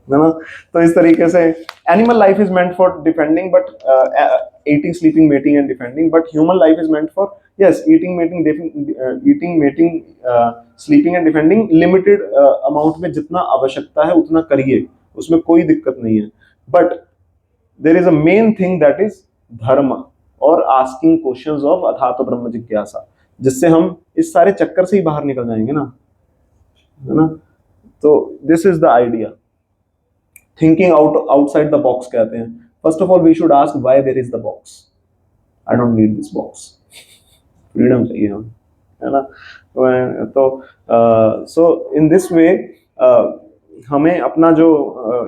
है ना। तो इस तरीके से animal life is meant for defending, but eating, sleeping, mating and defending, but human life is meant for yes eating, mating, sleeping and defending, limited amount में जितना आवश्यकता है उतना करिए, उसमें कोई दिक्कत नहीं है। But there is a main thing that is dharma, और आस्किंग क्वेश्चंस ऑफ अथातो ब्रह्म जिज्ञासा, जिससे हम इस सारे चक्कर से ही बाहर निकल जाएंगे ना, है ना। तो this is the idea, thinking outside the box कहते हैं। First of all we should ask why there is the box, I don't need this box, freedom चाहिए हमें, है ना। तो सो इन दिस वे हमें अपना जो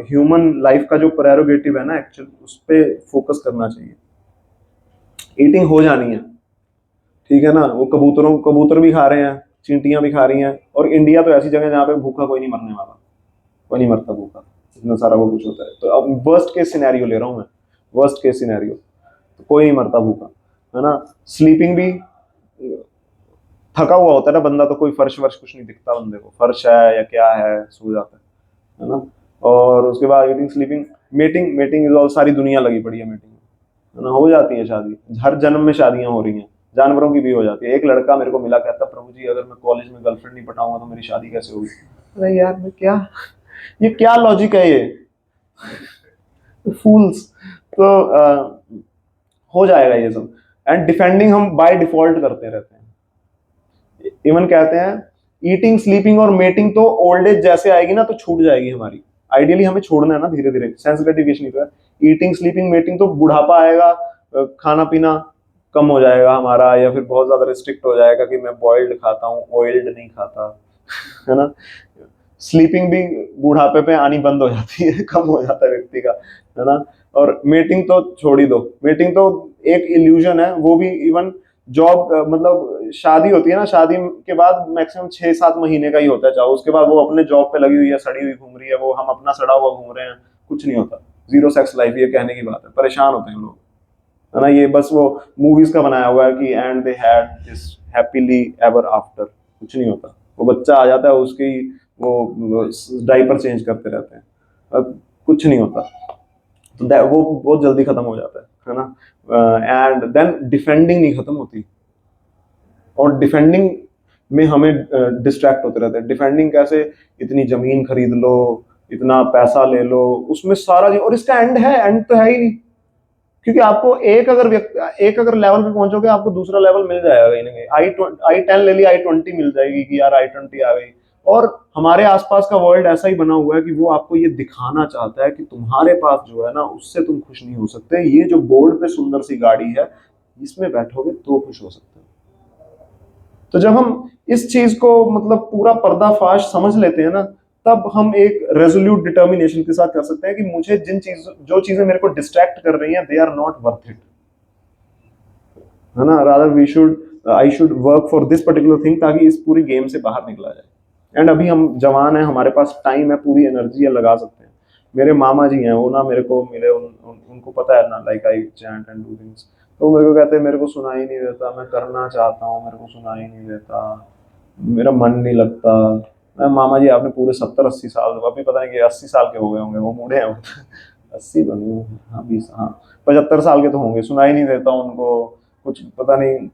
ह्यूमन लाइफ का जो प्रेरोगेटिव है ना एक्चुअल, उस पर फोकस करना चाहिए। ईटिंग हो जानी है, ठीक है ना, वो कबूतर भी खा रहे हैं, चींटियां भी खा रही हैं, और इंडिया तो ऐसी जगह है जहाँ पे भूखा कोई नहीं मरने वाला, कोई नहीं मरता भूखा, इतना सारा वो कुछ होता है। तो अब वर्स्ट केस सिनेरियो ले रहा हूँ मैं, वर्स्ट केस सिनेरियो, तो कोई नहीं मरता भूखा, है ना। स्लीपिंग भी थका हुआ होता है ना बंदा, तो कोई फर्श वर्श कुछ नहीं दिखता बंदे को, फर्श है या क्या है, सो जाता है ना। और उसके बाद eating, sleeping, mating, mating is all, सारी दुनिया लगी पड़ी है मेटिंग, है ना। हो जाती है शादी, हर जन्म में शादियां हो रही हैं, जानवरों की भी हो जाती है। एक लड़का मेरे को मिला, कहता प्रभु जी अगर मैं कॉलेज में गर्लफ्रेंड नहीं पटाऊंगा तो मेरी शादी कैसे होगी। अरे यार मैं क्या, ये क्या लॉजिक है ये, फूल्स। तो हो जाएगा ये सब। एंड डिफेंडिंग हम बाय डिफॉल्ट करते रहते हैं। इवन कहते हैं ईटिंग, स्लीपिंग और मेटिंग तो ओल्ड एज जैसे आएगी ना तो छूट जाएगी हमारी, आइडियली हमें छोड़ना है ना धीरे धीरे, सेंस ग्रेटिफिकेशन ही तो है। ईटिंग, स्लीपिंग, मेटिंग तो बुढ़ापा आएगा, खाना पीना कम हो जाएगा हमारा, या फिर बहुत ज्यादा रिस्ट्रिक्ट हो जाएगा कि मैं बॉइल्ड खाता हूँ, ऑयल्ड नहीं खाता, है ना। स्लीपिंग भी बुढ़ापे पे आनी बंद हो जाती है, कम हो जाता है व्यक्ति का, है ना। और मेटिंग तो छोड़ ही दो, मेटिंग तो एक इल्यूजन है, वो भी इवन जॉब, मतलब शादी होती है ना, शादी के बाद मैक्सिमम 6-7 महीने का ही होता है, चाहे उसके बाद वो अपने जॉब पे लगी हुई है, सड़ी हुई घूम रही है, वो हम अपना सड़ा हुआ घूम रहे हैं, कुछ नहीं होता, जीरो सेक्स लाइफ, ये कहने की बात है, परेशान होते हैं लोग, है ना। ये बस वो मूवीज का बनाया हुआ है कि and they had this happily ever after, कुछ नहीं होता। वो बच्चा आ जाता है, उसकी वो डायपर चेंज करते रहते हैं, कुछ नहीं होता। तो वो बहुत जल्दी खत्म हो जाता है ना। एंड देन डिफेंडिंग नहीं खत्म होती, और डिफेंडिंग में हमें डिस्ट्रैक्ट होते रहते हैं। डिफेंडिंग कैसे, इतनी जमीन खरीद लो, इतना पैसा ले लो, उसमें सारा और इसका एंड है, एंड तो है ही नहीं। क्योंकि आपको एक अगर लेवल पे पहुंचोगे, आपको दूसरा लेवल मिल जाएगा कहीं ना कहीं। I10 ले ली, I20 मिल जाएगी कि यार I20 आ गई। और हमारे आसपास का वर्ल्ड ऐसा ही बना हुआ है कि वो आपको ये दिखाना चाहता है कि तुम्हारे पास जो है ना, उससे तुम खुश नहीं हो सकते। ये जो बोर्ड पे सुंदर सी गाड़ी है, इसमें बैठोगे तो खुश हो सकते हो। तो जब हम इस चीज को मतलब पूरा पर्दाफाश समझ लेते हैं ना, तब हम एक रेजोल्यूट डिटर्मिनेशन के साथ कर सकते हैं कि मुझे जो चीजें मेरे को डिस्ट्रैक्ट कर रही हैं, they are not worth it, है ना। Rather I should work for this particular thing, ताकि इस पूरी गेम से बाहर निकला जाए। एंड अभी हम जवान हैं, हमारे पास टाइम है, पूरी एनर्जी है, लगा सकते हैं। मेरे मामा जी हैं, वो ना मेरे को मिले, उनको पता है ना, like I chant and do things. तो मेरे को कहते हैं, मेरे को सुनाई नहीं देता, मैं करना चाहता हूँ, मेरे को सुनाई नहीं देता, मेरा मन नहीं लगता। मैं, मामा जी आपने पूरे 70-80 साल, अभी पता नहीं कि 80 साल के हो गए होंगे, वो बूढ़े हैं। 80 तो नहीं, हाँ 20, हाँ 75 साल के तो होंगे, सुनाई नहीं देता उनको, कुछ पता नहीं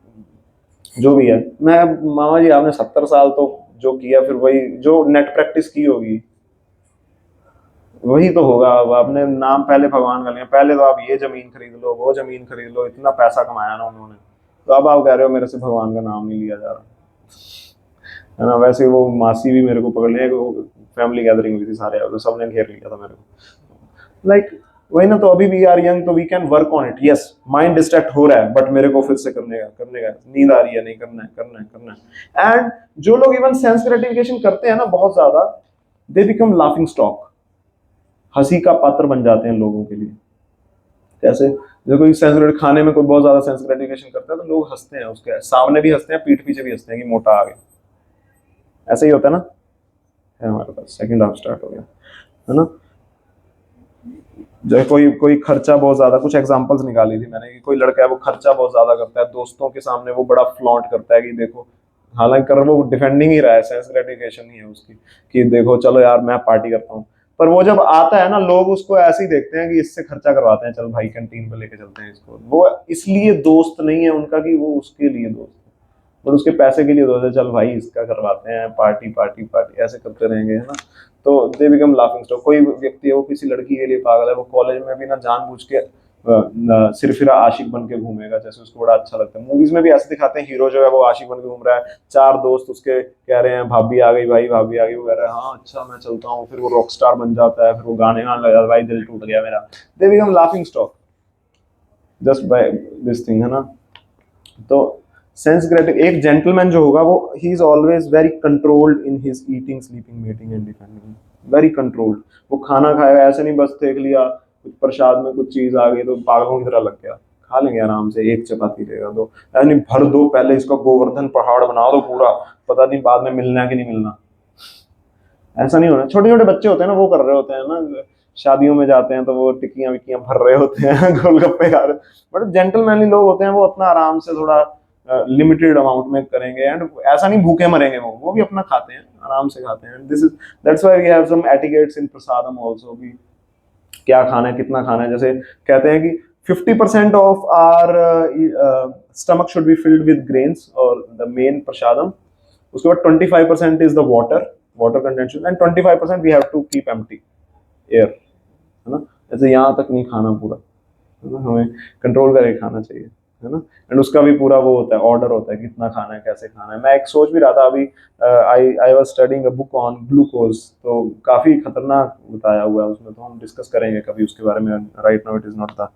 जो भी है। मैं, मामा जी आपने 70 साल तो जो किया, फिर वही जो नेट प्रैक्टिस की होगी वही तो होगा। अब आपने नाम पहले भगवान का लिया, पहले तो आप ये जमीन खरीद लो, वो जमीन खरीद लो, इतना पैसा कमाया ना उन्होंने, तो अब आप कह रहे हो मेरे से भगवान का नाम नहीं लिया जा रहा, है ना। वैसे वो मासी भी मेरे को पकड़ लिया, फैमिली गैदरिंग हुई थी, सारे तो सबने घेर लिया था मेरे को, लाइक वही ना। तो अभी वी आर यंग, तो we can work on it. Yes, mind distract हो रहा है, बट मेरे को फिर से करने का नींद आ रही है, नहीं करना है, करना है, करना है। एंड जो लोग इवन सेंस ग्रेटिफिकेशन करते हैं ना बहुत ज्यादा, दे बिकम लाफिंग स्टॉक, हंसी का पात्र बन जाते हैं लोगों के लिए। कैसे, जब कोई सेंस खाने में कोई बहुत ज्यादा सेंस ग्रेटिफिकेशन करता है, तो लोग हंसते हैं, उसके सामने भी हंसते हैं, पीठ पीछे भी हंसते हैं कि मोटा आ गया। ऐसा ही होता है ना। है हमारे पास सेकंड हाफ स्टार्ट हो गया, है ना। जब कोई कोई खर्चा बहुत ज्यादा, कुछ एग्जांपल्स निकाली थी मैंने, कि कोई लड़का है वो खर्चा बहुत ज्यादा करता है, दोस्तों के सामने वो बड़ा फ्लॉन्ट करता है कि देखो, हालांकि कर वो डिफेंडिंग ही रहा है, सेंस ग्रेटिफिकेशन ही है उसकी, कि देखो चलो यार मैं पार्टी करता हूँ। पर वो जब आता है ना, लोग उसको ऐसे ही देखते हैं कि इससे खर्चा करवाते हैं, चल भाई कैंटीन पे लेके चलते हैं इसको। वो इसलिए दोस्त नहीं है उनका कि वो उसके लिए दोस्त है, और उसके पैसे के लिए दोस्त है, चल भाई इसका करवाते हैं, पार्टी पार्टी पार्टी ऐसे करते रहेंगे, है ना। तो दे बिकम लाफिंग स्टॉक। कोई व्यक्ति है वो किसी लड़की के लिए पागल है, वो कॉलेज में भी ना जानबूझ के सिरफिरा आशिक बन के घूमेगा, जैसे उसको बड़ा अच्छा लगता है। मूवीज में भी ऐसे दिखाते हैं, हीरो जो है वो आशिक बन के घूम रहा है, चार दोस्त उसके कह रहे हैं भाभी आ गई, भाई भाभी आ गई, वो कह रहा है हाँ अच्छा मैं चलता हूँ, फिर वो रॉक स्टार बन जाता है, फिर वो गाने गाने लगा, भाई दिल टूट गया मेरा। They become laughing stock just by this thing, है ना। तो सेंस ग्रेटिव, एक जेंटलमैन जो होगा, वो he is always very controlled in his eating, sleeping, meeting and defending, very controlled. वो खाना खाएगा ऐसे नहीं, बस देख लिया कुछ प्रसाद में कुछ चीज आ गई तो पागलों की तरह लग गया, खा लेंगे आराम से, एक चपाती लेगा दो, यानी भर दो, पहले इसका गोवर्धन पहाड़ बना दो पूरा, पता नहीं बाद में मिलना है कि नहीं मिलना। ऐसा नहीं होना। छोटे छोटे बच्चे होते हैं ना, वो कर रहे होते हैं ना, शादियों में जाते हैं तो वो टिक्कियां विक्कियां भर रहे होते हैं, गोलगप्पे खा रहे, बट जेंटलमैनली लोग होते हैं, वो अपना आराम से थोड़ा लिमिटेड अमाउंट में करेंगे, एंड ऐसा नहीं भूखे मरेंगे, वो भी अपना खाते हैं, आराम से खाते हैं। This is, that's why we have some etiquettes in prasadam also, भी क्या खाना है, कितना खाना है। जैसे कहते हैं कि 50% of our stomach should be filled with grains, और द मेन प्रसादम, उसके बाद 25% is the water contention, and 25% we have to keep empty air, है ना। जैसे यहाँ तक नहीं खाना पूरा, है ना, हमें कंट्रोल करके खाना चाहिए, है ना। एंड उसका भी पूरा वो होता है, ऑर्डर होता है, कितना खाना है, कैसे खाना है। मैं एक सोच भी रहा था अभी, I I was studying a book on glucose, तो काफी खतरनाक बताया हुआ है उसमें, तो हम डिस्कस करेंगे कभी उसके बारे में। Right now it is not the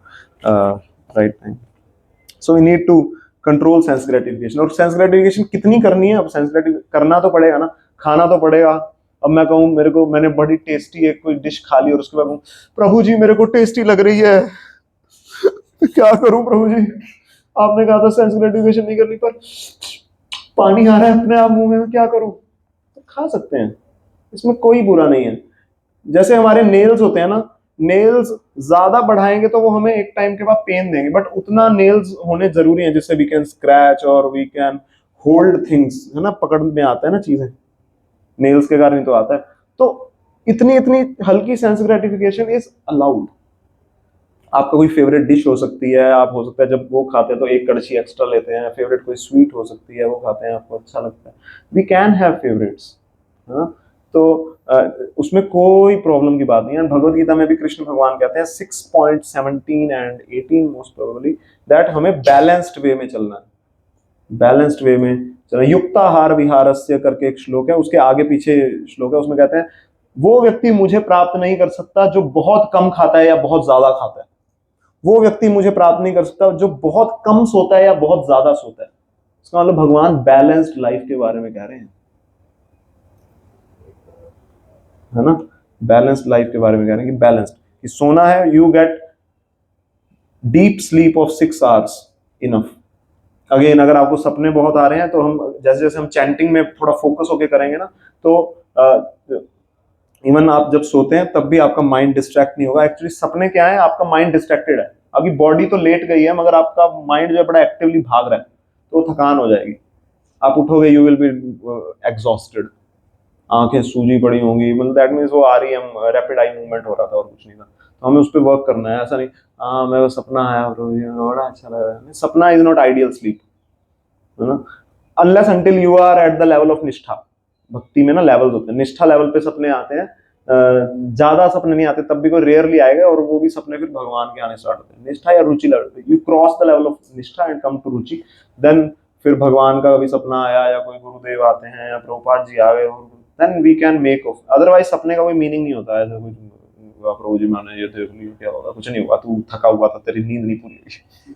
right time. So we need to control sense gratification. और सेंस ग्रेटिफिकेशन कितनी करनी है, अब सेंस ग्रेटिफिकेशन करना तो पड़ेगा ना, खाना तो पड़ेगा। अब मैं कहूँ मेरे को, मैंने बड़ी टेस्टी एक कोई डिश खा ली, और उसके बाद कहूँ प्रभु जी मेरे को टेस्टी लग रही है, क्या करूं प्रभु जी, आपने कहा था सेंस ग्रेटिफिकेशन नहीं करनी, पर पानी आ रहा है अपने आप मुंह में, क्या करूं। तो खा सकते हैं, इसमें कोई बुरा नहीं है। जैसे हमारे नेल्स होते हैं ना, नेल्स ज्यादा बढ़ाएंगे तो वो हमें एक टाइम के बाद पेन देंगे, बट उतना नेल्स होने जरूरी है जिससे वी कैन स्क्रैच और वी कैन होल्ड थिंग्स, है ना, पकड़ में आता है ना चीजें, नेल्स के कारण ही तो आता है। तो इतनी इतनी हल्की सेंस ग्रेटिफिकेशन इज अलाउड। आपका कोई फेवरेट डिश हो सकती है, आप हो सकता है जब वो खाते हैं तो एक कड़छी एक्स्ट्रा लेते हैं, फेवरेट कोई स्वीट हो सकती है वो खाते हैं, आपको अच्छा लगता है, वी कैन हैव फेवरेट्स। हाँ, तो उसमें कोई प्रॉब्लम की बात नहीं है। भगवत गीता में भी कृष्ण भगवान कहते हैं 6.17 एंड 18 मोस्ट प्रोबेबली दैट हमें बैलेंस्ड वे में चलना है, बैलेंस्ड वे में चलना। युक्ताहार विहारस्य करके एक श्लोक है, उसके आगे पीछे श्लोक है, उसमें कहते हैं वो व्यक्ति मुझे प्राप्त नहीं कर सकता जो बहुत कम खाता है या बहुत ज्यादा खाता है, वो व्यक्ति मुझे प्राप्त नहीं कर सकता जो बहुत कम सोता है या बहुत ज्यादा सोता है। इसका मतलब भगवान बैलेंस्ड लाइफ के बारे में कह रहे हैं, है ना, बैलेंस्ड लाइफ के बारे में कह रहे हैं कि बैलेंस्ड, कि सोना है, you get deep sleep of 6 hours enough. Again अगर आपको सपने बहुत आ रहे हैं तो हम जैसे जैसे हम चैंटिंग में थोड़ा फोकस होके करेंगे ना, तो इवन आप जब सोते हैं तब भी आपका माइंड डिस्ट्रैक्ट नहीं होगा। एक्चुअली सपने क्या है, आपका माइंड डिस्ट्रैक्टेड है, अभी बॉडी तो लेट गई है मगर आपका माइंड जो है बड़ा एक्टिवली भाग रहा है, तो थकान हो जाएगी, आप उठोगे, यू विल बी एग्जॉस्टेड, आंखें सूजी पड़ी होंगी, मतलब दैट मीन्स वो REM रैपिड आई मूवमेंट हो रहा था और कुछ नहीं था। तो हमें उस पर वर्क करना है, ऐसा नहीं हाँ मैं वो सपना आया बड़ा अच्छा लग रहा है, सपना इज नॉट आइडियल स्लीप, है ना, unless until you are at the level of nishtha. भक्ति में ना लेवल्स होते हैं, निष्ठा लेवल पे सपने आते हैं, ज्यादा सपने नहीं आते, तब भी कोई रेयरली आएगा, और वो भी सपने फिर भगवान के आने स्टार्ट होते हैं। निष्ठा या रुचि लेवल पे, you cross the level of nishtha and come to ruchi, then फिर भगवान का कभी सपना आया या कोई गुरुदेव आते हैं या प्रभुपाद जी आ गए, then we can make off. Otherwise सपने का कोई मीनिंग नहीं होता है, ऐसा कुछ प्रभु जी मैंने ये देख लिया, क्या होगा, कुछ नहीं हुआ, तू थका हुआ था, तेरी नींद नहीं पूरी हुई,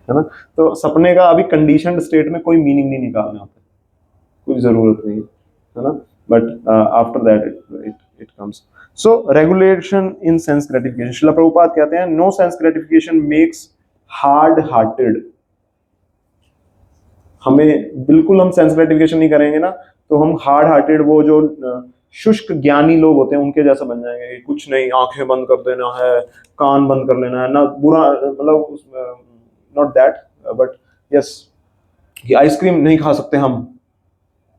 है ना। तो सपने का अभी कंडीशनड स्टेट में कोई मीनिंग नहीं निकालना होता, कोई जरूरत नहीं है ना, but after that it comes. So regulation in sense gratification, Srila Prabhupada कहते हैं no sense gratification makes hard hearted. हमें बिल्कुल हम सेंस ग्रेटिफिकेशन नहीं करेंगे ना, तो हम हार्ड हार्टेड, वो जो शुष्क ज्ञानी लोग होते हैं उनके जैसा बन जाएंगे, कुछ नहीं, आंखें बंद कर देना है, कान बंद कर लेना है ना, बुरा मतलब नॉट दैट, बट यस, कि आइसक्रीम नहीं खा सकते हम,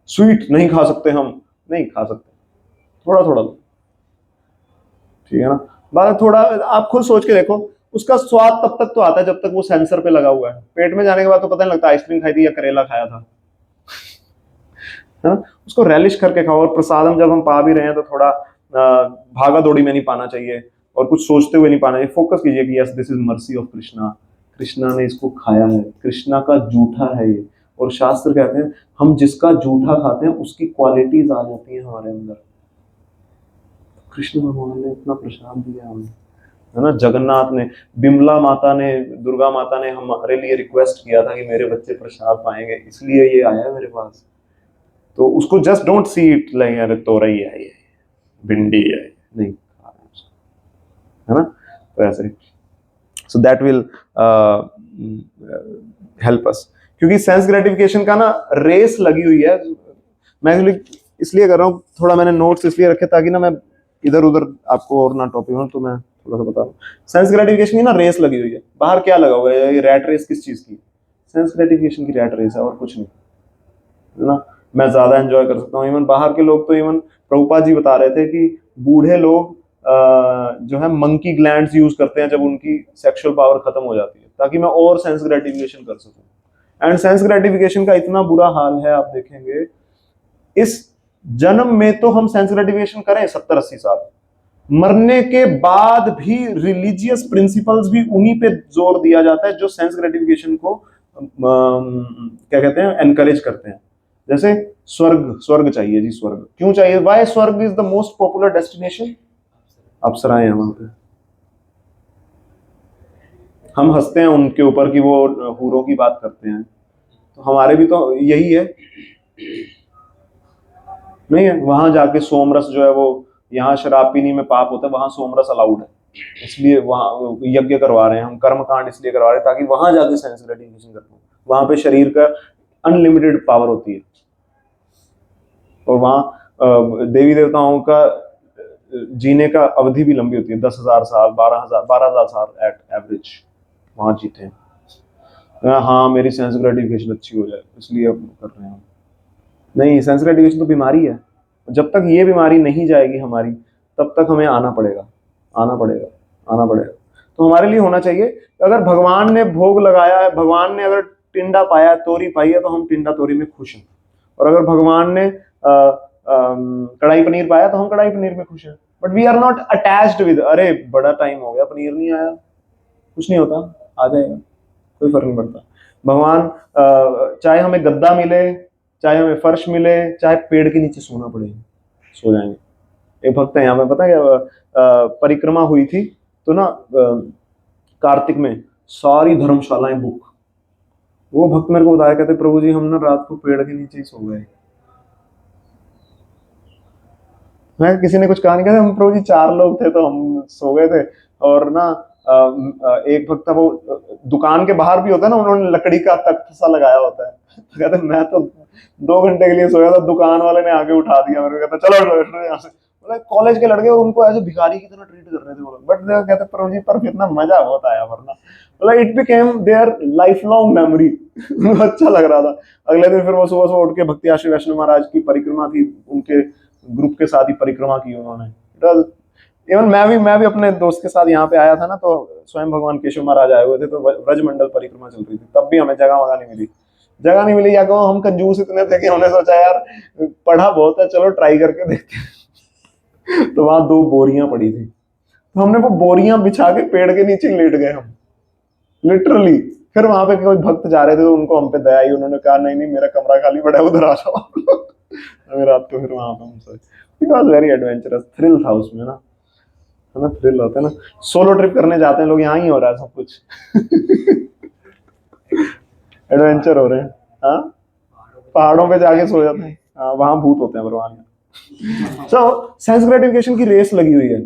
स्वीट नहीं खा सकते हम, नहीं खा सकते, थोड़ा थोड़ा, ठीक है ना। बात थोड़ा आप खुद सोच के देखो, उसका स्वाद तब तक तो आता है जब तक वो सेंसर पे लगा हुआ है, पेट में जाने के बाद तो पता नहीं लगता आइसक्रीम खाई थी या करेला खाया था, है ना। उसको रेलिश करके खाओ, और प्रसादम जब हम पा भी रहे हैं तो थोड़ा भागा दौड़ी में नहीं पाना चाहिए, और कुछ सोचते हुए नहीं पाना चाहिए, फोकस कीजिए कि yes this is mercy of Krishna, Krishna ने इसको खाया है, कृष्णा का जूठा है ये। और शास्त्र कहते हैं हम जिसका जूठा खाते हैं उसकी क्वालिटीज आ जाती हैं हमारे अंदर। कृष्ण भगवान ने इतना प्रसाद दिया हमें, है ना। जगन्नाथ ने, बिमला माता ने, दुर्गा माता ने हमारे लिए रिक्वेस्ट किया था कि मेरे बच्चे प्रसाद पाएंगे, इसलिए ये आया है मेरे पास। तो उसको just don't see it like अरे तोरई है ये, भिंडी है, नहीं, है ना। तो ऐसे, so that will help us, क्योंकि सेंस ग्रेटिफिकेशन का ना रेस लगी हुई है। मैं इसलिए कर रहा हूँ, थोड़ा मैंने नोट्स इसलिए रखे ताकि ना मैं इधर उधर आपको और ना टॉपिक हो, तो मैं थोड़ा सा बता रहा हूँ। सेंस ग्रेटिफिकेशन की ना रेस लगी हुई है, बाहर क्या लगा हुआ है, ये रैट रेस किस चीज की, सेंस ग्रेटिफिकेशन की रैट रेस है, और कुछ नहीं, है ना। मैं ज्यादा एंजॉय कर सकता हूँ, इवन बाहर के लोग तो, इवन प्रभुपाद जी बता रहे थे कि बूढ़े लोग जो है मंकी ग्लैंड्स यूज करते हैं जब उनकी सेक्सुअल पावर खत्म हो जाती है, ताकि मैं और सेंस ग्रेटिफिकेशन कर सकूं। एंड सेंस ग्रेटिफिकेशन का इतना बुरा हाल है, आप देखेंगे इस जन्म में तो हम सेंस ग्रेटिफिकेशन करें 70-80 साल, मरने के बाद भी रिलीजियस प्रिंसिपल्स भी उन्हीं पे जोर दिया जाता है जो सेंस ग्रेटिफिकेशन को क्या कहते हैं, एनकरेज करते हैं। जैसे स्वर्ग, स्वर्ग चाहिए जी, स्वर्ग क्यों चाहिए, why swarg is the most popular destination, अप्सराएं हैं वहां पे। हम हंसते हैं उनके ऊपर कि वो हूरों की बात करते हैं, तो हमारे भी तो यही है, नहीं है। वहां जाके सोमरस जो है वो, यहाँ शराब पीने में पाप होता है, वहां सोमरस अलाउड है, इसलिए वहां यज्ञ करवा रहे हैं हम, कर्म कांड इसलिए करवा रहे हैं ताकि वहां जाके सेंस ग्रेटिफिकेशन कर पाऊं। वहां पे शरीर का अनलिमिटेड पावर होती है, और वहां देवी देवताओं का जीने का अवधि भी लंबी होती है, 10,000 साल, 12,000 एट एवरेज वहां जीते हैं। हाँ मेरी सेंस ग्रेटिफिकेशन अच्छी हो जाए इसलिए अब कर रहे हैं, नहीं, सेंस ग्रेटिफिकेशन तो बीमारी है, जब तक ये बीमारी नहीं जाएगी हमारी, तब तक हमें आना पड़ेगा, आना पड़ेगा, आना पड़ेगा। तो हमारे लिए होना चाहिए, अगर भगवान ने भोग लगाया है, भगवान ने अगर टिंडा पाया, तोरी पाई है, तो हम टिंडा तोरी में खुश हैं। और अगर भगवान ने कढ़ाई पनीर पाया तो हम कढ़ाई पनीर में खुश हैं। But we are not attached with, अरे बड़ा टाइम हो गया पनीर नहीं आया, कुछ नहीं होता, आ जाएगा, कोई फर्क नहीं पड़ता। भगवान चाहे हमें गद्दा मिले, चाहे हमें फर्श मिले, चाहे पेड़ के नीचे सोना पड़े, सो जाएंगे। एक भक्त है यहाँ पे, पता है क्या, परिक्रमा हुई थी तो ना कार्तिक में सारी धर्मशालाएं बुक। वो भक्त मेरे को बताया, कहते प्रभु जी हम ना रात को पेड़ के नीचे ही सो गए। मैं किसी ने कुछ कहा नहीं, कहते हम प्रभु जी 4 लोग थे तो हम सो गए थे। और ना एक भक्त था, वो दुकान के बाहर भी होता है ना, उन्होंने लकड़ी का तख्त सा लगाया होता है। तो कहते मैं तो 2 घंटे के लिए सोया था, दुकान वाले ने आके उठा दिया मेरे को, कहता चलो बैठो यहाँ से। मतलब कॉलेज के लड़के उनको ऐसे भिखारी की तरह ट्रीट कर रहे थे वो लोग। बट कहते प्रभु जी पर कितना मजा बहुत आया, वरना मतलब it became their life long memory. उनको अच्छा लग रहा था। अगले दिन फिर वो सुबह सुबह उठ के भक्ति आश्रम वैष्णव महाराज की परिक्रमा थी, उनके ग्रुप के साथ ही परिक्रमा की उन्होंने। इवन मैं भी अपने दोस्त के साथ यहाँ पे आया था ना, तो स्वयं भगवान केशव महाराज आए हुए थे, तो व्रजमंडल परिक्रमा चल रही थी, तब भी हमें जगह वगह नहीं मिली। जगह नहीं मिली, या कहो हम कंजूस इतने थे कि हमने सोचा यार पढ़ा बहुत है, चलो ट्राई करके देखते हैं। तो वहां 2 बोरियां पड़ी थी, तो हमने वो बोरियां बिछा के पेड़ के नीचे लेट गए हम, लिटरली। फिर वहां पे कोई भक्त जा रहे थे, तो उनको हम पे दया आई, उन्होंने कहा नहीं नहीं मेरा कमरा खाली पड़ा है, उधर आ जाओ। हमें रात को फिर वहां पे हमसे, it was very adventurous, thrill था उसमें ना, है ना, थ्रिल होता है ना। सोलो ट्रिप करने जाते हैं लोग, यहाँ ही हो रहा है सब कुछ। एडवेंचर हो रहे हैं। हाँ, पहाड़ों पे जाके सो जाते हैं, हाँ वहां भूत होते हैं भगवान। सो सेंस ग्रेटिफिकेशन की रेस लगी हुई है।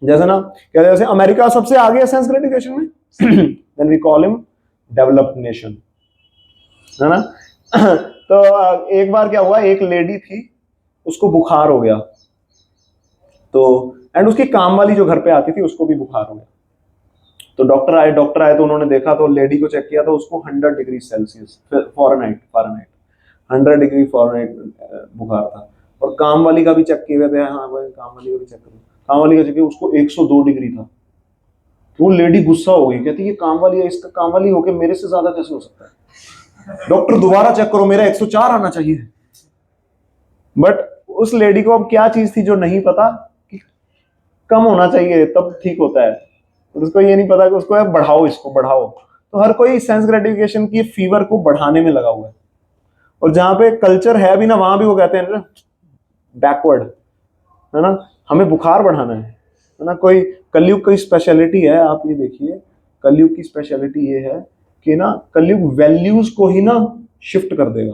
जैसे ना, क्या जैसे अमेरिका सबसे आगे है सेंस ग्रेटिफिकेशन में, then we call him developed nation, है ना। तो एक बार क्या हुआ, एक लेडी थी, उसको बुखार हो गया, तो एंड उसकी काम वाली जो घर पे आती थी उसको भी बुखार हो गया। तो डॉक्टर आए तो उन्होंने देखा, तो लेडी को चेक किया, तो उसको 100 degree Celsius Fahrenheit 100 degree Fahrenheit बुखार था। और काम वाली का भी चेक किए थे, हाँ भाई काम वाली का भी चेक करो, काम वाली का चेक किया, उसको 102 डिग्री था। तो वो लेडी गुस्सा हो गई, कहती ये काम वाली है, इसका काम वाली होके मेरे से ज्यादा कैसे हो सकता है, डॉक्टर दोबारा चेक करो, मेरा 104 आना चाहिए। बट उस लेडी को अब क्या चीज थी जो नहीं पता, कि कम होना चाहिए तब ठीक होता है। उसको ये नहीं पता कि उसको है बढ़ाओ, इसको बढ़ाओ। तो हर कोई सेंस ग्रेटिफिकेशन की फीवर को बढ़ाने में लगा हुआ है। और जहां पे कल्चर है भी ना, वहां भी वो कहते हैं ना बैकवर्ड, है ना, हमें बुखार बढ़ाना है ना। कोई कलयुग की स्पेशलिटी है, आप ये देखिए, कलयुग की स्पेशलिटी ये है कि ना कलयुग वैल्यूज को ही ना शिफ्ट कर देगा।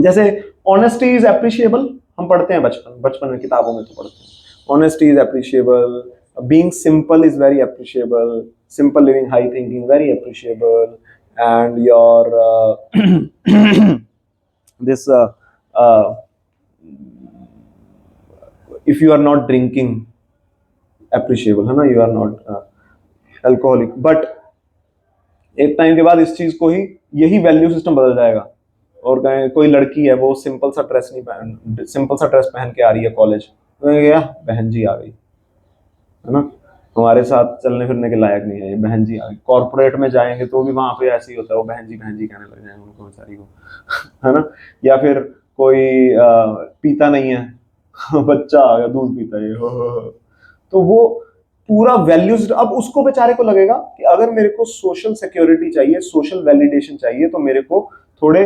जैसे ऑनेस्टी इज एप्रिशिएबल, हम पढ़ते हैं बचपन में किताबों में तो पढ़ते हैं, honesty is appreciable, being simple is very appreciable, simple living, high thinking very appreciable, and your this if you are not drinking appreciable, है ना, you are not alcoholic। But एक टाइम के बाद इस चीज को ही, यही वैल्यू सिस्टम बदल जाएगा। और कहें कोई लड़की है, वो सिंपल सा ड्रेस पहन के आ रही है कॉलेज, तो क्या बहन जी आ गई, है ना, हमारे साथ चलने फिरने के लायक नहीं है, ये बहन जी आ गई। कॉर्पोरेट में जाएंगे तो भी वहां पे ऐसे ही होता है, वो बहन जी कहने लग जाएंगे उनको बेचारी को, है ना। या फिर कोई पीता नहीं है, बच्चा आ गया दूध पीता है, हो। तो वो पूरा वैल्यूज, अब उसको बेचारे को लगेगा कि अगर मेरे को सोशल सिक्योरिटी चाहिए, सोशल वैलिडेशन चाहिए, तो मेरे को थोड़े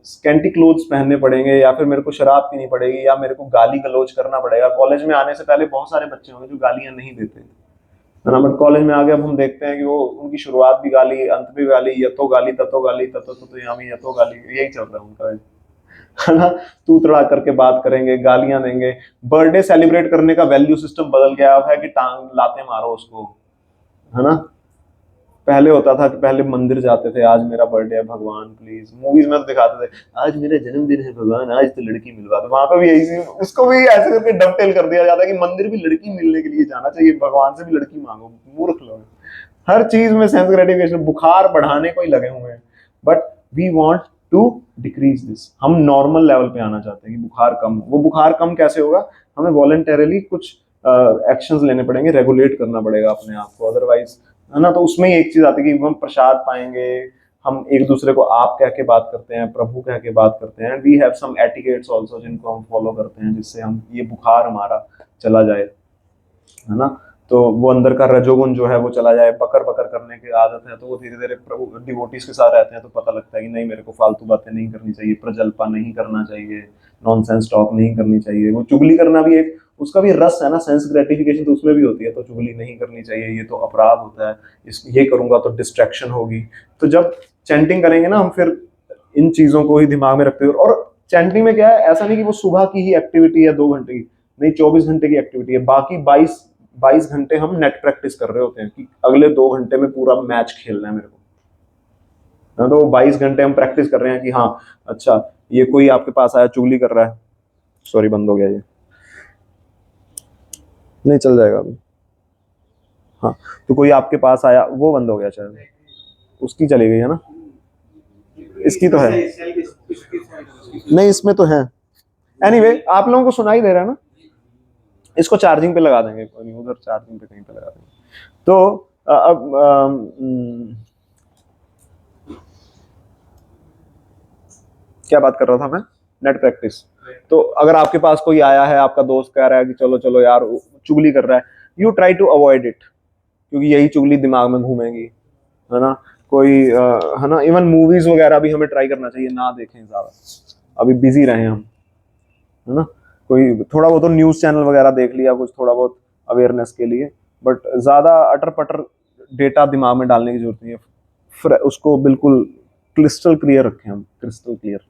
स्कैंटी क्लोथ्स पहनने पड़ेंगे, या फिर मेरे को शराब पीनी पड़ेगी, या मेरे को गाली गलौज करना पड़ेगा। कॉलेज में आने से पहले बहुत सारे बच्चे होंगे जो गालियां नहीं देते, है ना, बट कॉलेज में आगे अब हम देखते हैं कि वो उनकी शुरुआत भी गाली, अंत भी गाली, यतो गाली ततो गाली, ततो तो यामी यतो गाली, यही चल रहा है उनका, है ना। तू तड़ा करके बात करेंगे, गालियां देंगे। बर्थडे सेलिब्रेट करने का वैल्यू सिस्टम बदल गया, अब है कि टांग लाते मारो उसको, है ना। पहले होता था कि पहले मंदिर जाते थे, आज मेरा बर्थडे है भगवान प्लीज, मूवीज में तो दिखाते थे आज मेरा जन्मदिन है भगवान, आज तो लड़की मिलवा दो। वहां पे भी यही, उसको भी ऐसे करके डबटेल कर दिया जाता है कि मंदिर भी लड़की मिलने के लिए जाना चाहिए, भगवान से भी लड़की मांगो, मूर्ख लोग। हर चीज में सेंस ग्रेटिफिकेशन, बुखार बढ़ाने को ही लगे हुए हैं। But we want to decrease this. हम नॉर्मल लेवल पे आना चाहते हैं कि बुखार कम हो। वो बुखार कम कैसे होगा? हमें वॉलंटरली कुछ एक्शंस लेने पड़ेंगे, रेगुलेट करना पड़ेगा अपने आप को, अदरवाइज, है ना। तो उसमें ही एक चीज आती है कि हम प्रसाद पाएंगे, हम एक दूसरे को आप कह के बात करते हैं, प्रभु कह के बात करते हैं। We have some etiquettes also जिनको हम फॉलो करते हैं, जिससे हम ये बुखार हमारा चला जाए, है ना। तो वो अंदर का रजोगुण जो है वो चला जाए। बकर बकर करने की आदत है तो वो धीरे धीरे प्रभु डिवोटीज के साथ रहते हैं तो पता लगता है कि नहीं, मेरे को फालतू बातें नहीं करनी चाहिए, प्रजल्पा नहीं करना चाहिए, नॉनसेंस टॉक नहीं करनी चाहिए। वो चुगली करना भी एक उसका भी रस है ना, सेंस ग्रेटिफिकेशन तो उसमें भी होती है। तो चुगली नहीं करनी चाहिए, ये तो अपराध होता है, इस ये करूंगा तो डिस्ट्रैक्शन होगी। तो जब चैंटिंग करेंगे ना हम, फिर इन चीजों को ही दिमाग में रखते हुए, और चैंटिंग में क्या है, ऐसा नहीं कि वो सुबह की ही एक्टिविटी है 2 घंटे की, नहीं, 24 घंटे की एक्टिविटी है। बाकी 22 घंटे हम नेट प्रैक्टिस कर रहे होते हैं कि अगले 2 घंटे में पूरा मैच खेलना है मेरे को, है। तो 22 घंटे हम प्रैक्टिस कर रहे हैं कि हाँ, अच्छा, ये कोई आपके पास आया चुगली कर रहा है, सॉरी बंद हो गया ये, नहीं चल जाएगा अभी, हाँ। तो कोई आपके पास आया, वो बंद हो गया शायद, उसकी चली गई है ना, इसकी तो है नहीं, इसमें तो है। एनीवे, आप लोगों को सुनाई दे रहा है ना? इसको चार्जिंग पे लगा देंगे, कोई नहीं, उधर चार्जिंग पे कहीं पे लगा देंगे। तो अब क्या बात कर रहा था मैं? Net practice. तो अगर आपके पास कोई आया है, आपका दोस्त कह रहा है कि चलो चलो यार, चुगली कर रहा है, you try to avoid it, क्योंकि यही चुगली दिमाग में घूमेगी, है ना। कोई है ना, इवन मूवीज वगैरह भी हमें ट्राई करना चाहिए ना देखें ज्यादा, अभी बिजी रहे हम, है ना। कोई थोड़ा बहुत तो न्यूज चैनल वगैरह देख लिया, कुछ थोड़ा बहुत अवेयरनेस के लिए, बट ज्यादा अटर पटर डेटा दिमाग में डालने की जरूरत नहीं है। फिर उसको बिल्कुल क्रिस्टल क्लियर रखें हम, क्रिस्टल क्लियर,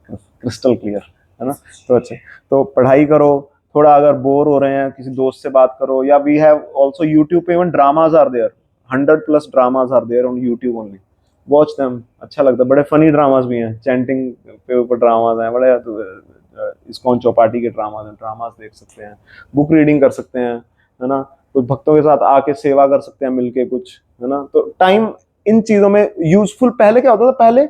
क्रिस्टल क्लियर, है ना। तो अच्छा, तो पढ़ाई करो, थोड़ा अगर बोर हो रहे हैं किसी दोस्त से बात करो, या वी हैव ऑल्सो यूट्यूब पे even dramas are there, 100+ dramas are there on YouTube only, watch them, अच्छा लगता है। बड़े फनी ड्रामाज भी हैं, चैंटिंग पे ऊपर ड्रामाज हैं, बड़े इस्कॉन चौपाटी के ड्रामाज हैं, ड्रामाज देख सकते हैं, बुक रीडिंग कर सकते हैं, है ना। कुछ भक्तों के साथ आके सेवा कर सकते हैं मिलके कुछ, है ना। तो टाइम इन चीजों में यूजफुल, पहले क्या होता था, पहले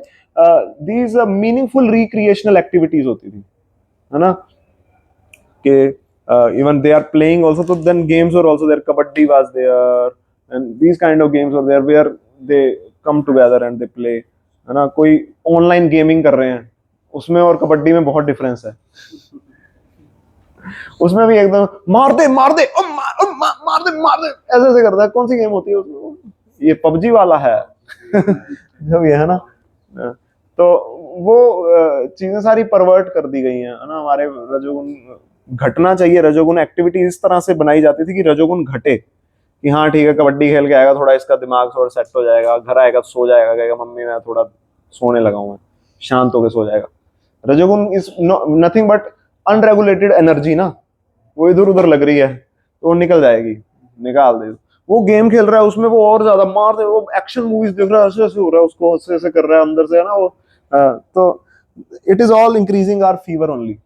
दीज मीनिंगफुल रिक्रिएशनल एक्टिविटीज होती थी, है ना, कि even they are playing also, तो then games were also there, kabaddi was there, and these kind of games were there where they come together and they play, है ना। कोई ऑनलाइन गेमिंग कर रहे हैं, उसमें और कबड्डी में बहुत डिफरेंस है। उसमें भी एकदम मार दे मार दे, ओ मार, ओ मार दे मार दे, ऐसे ऐसे करता है। कौन सी गेम होती है उसमें? ये पबजी वाला है। जब ये है ना, तो वो चीजें सारी परवर्ट कर दी गई हैं, है ना। हमारे रजोगुण घटना चाहिए, रजोगुण एक्टिविटी इस तरह से बनाई जाती थी कि रजोगुण घटे, कि हाँ ठीक है, कबड्डी खेल के आएगा, थोड़ा इसका दिमाग थोड़ा सेट हो जाएगा, घर आएगा सो जाएगा, कहेगा मम्मी मैं थोड़ा सोने लगा हूँ, शांत होकर सो जाएगा। रजोगुण is nothing but unregulated energy ना, वो इधर उधर लग रही है तो वो निकल जाएगी, निकाल दे। वो गेम खेल रहा है, उसमें वो और ज्यादा मार दे, वो एक्शन मूवीज देख रहा है, ऐसे ऐसे हो रहा है उसको, ऐसे ऐसे कर रहा है अंदर से, है ना वो। तो it is all increasing our fever only,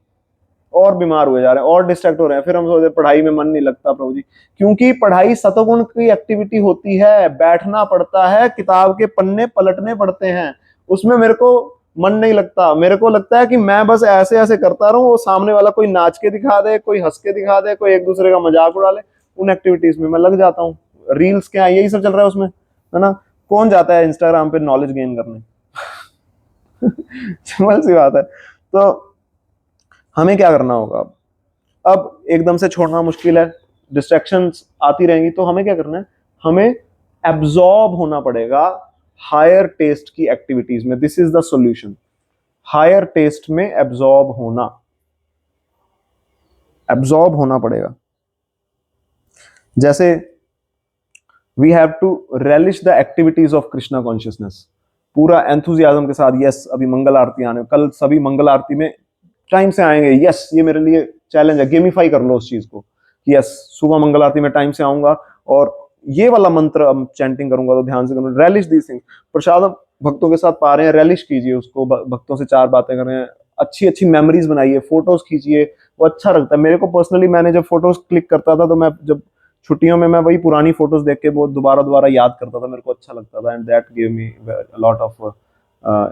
और बीमार हुए जा रहे हैं और डिस्ट्रैक्ट हो रहे हैं। फिर हम सोचते पढ़ाई में मन नहीं लगता प्रभु जी, क्योंकि पढ़ाई सतगुण की एक्टिविटी होती है, बैठना पड़ता है, किताब के पन्ने पलटने पड़ते हैं, उसमें मेरे को मन नहीं लगता। मेरे को लगता है कि मैं बस ऐसे ऐसे करता रहूं, वो सामने वाला कोई नाच के दिखा दे, कोई हंस के दिखा दे, कोई एक दूसरे का मजाक उड़ा ले, उन एक्टिविटीज में मैं लग जाता हूँ। रील्स क्या है, यही सब चल रहा है उसमें, है ना। कौन जाता है इंस्टाग्राम पे नॉलेज गेन करने? सिंपल सी बात है। तो हमें क्या करना होगा अब एकदम से छोड़ना मुश्किल है, डिस्ट्रैक्शंस आती रहेंगी, तो हमें क्या करना है, हमें एब्जॉर्ब होना पड़ेगा हायर टेस्ट की एक्टिविटीज में। This is the solution, higher taste में एब्जॉर्ब होना पड़ेगा। जैसे we have to relish the activities of Krishna consciousness, पूरा एंथुजियाज्म के साथ। यस, अभी मंगल आरती आने, कल सभी मंगल आरती में टाइम से आएंगे, यस, ये मेरे लिए चैलेंज है, गेमिफाई कर लो उस चीज को कि यस, सुबह मंगल आरती में टाइम से आऊंगा और ये वाला मंत्र अब चैंटिंग करूंगा, तो ध्यान से करूंगा। रेलिश दीस थिंग्स, प्रसाद भक्तों के साथ पा रहे हैं, रेलिश कीजिए उसको, भक्तों से 4 बातें कर रहे हैं, अच्छी अच्छी मेमोरीज बनाइए, फोटोज खींचिए, वो अच्छा लगता है मेरे को पर्सनली। मैंने जब फोटोज क्लिक करता था, तो मैं जब छुट्टियों में मैं वही पुरानी फोटोज देख के वो दोबारा दोबारा याद करता था, मेरे को अच्छा लगता था, and that give me lot of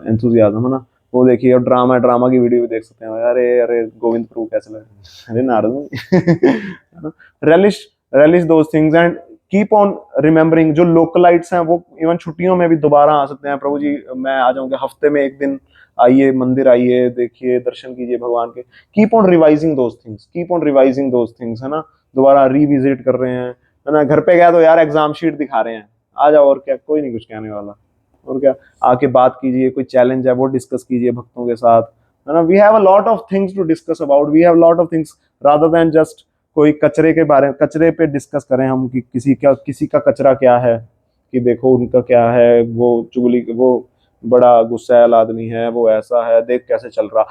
enthusiasm, है ना। वो देखिए, और ड्रामा की वीडियो भी देख सकते हैं, अरे अरे गोविंद प्रभु कैसे लग रहे हैं, अरे Narad. Relish relish those things and keep on remembering. जो लोकलाइट्स हैं वो इवन छुट्टियों में भी दोबारा आ सकते हैं, प्रभु जी मैं आ जाऊंगा, हफ्ते में एक दिन आइए, मंदिर आइए, देखिए, दर्शन कीजिए भगवान के। Keep on revising those things, keep on revising those things, है ना, दोबारा रिविजिट कर रहे हैं, है ना। घर पे गया तो यार एग्जाम शीट दिखा रहे हैं, आ जाओ, और क्या, कोई नहीं कुछ कहने वाला, और क्या, आके बात कीजिए, कोई चैलेंज है वो डिस्कस कीजिए भक्तों के साथ, है ना। We have a lot of things to discuss about, we have lot of things rather than just कोई कचरे के बारे में, कचरे पे डिस्कस करें हम कि किसी का कचरा क्या है, कि देखो उनका क्या है, वो चुगली, वो बड़ा गुस्सैल आदमी है, वो ऐसा है, देख कैसे चल रहा।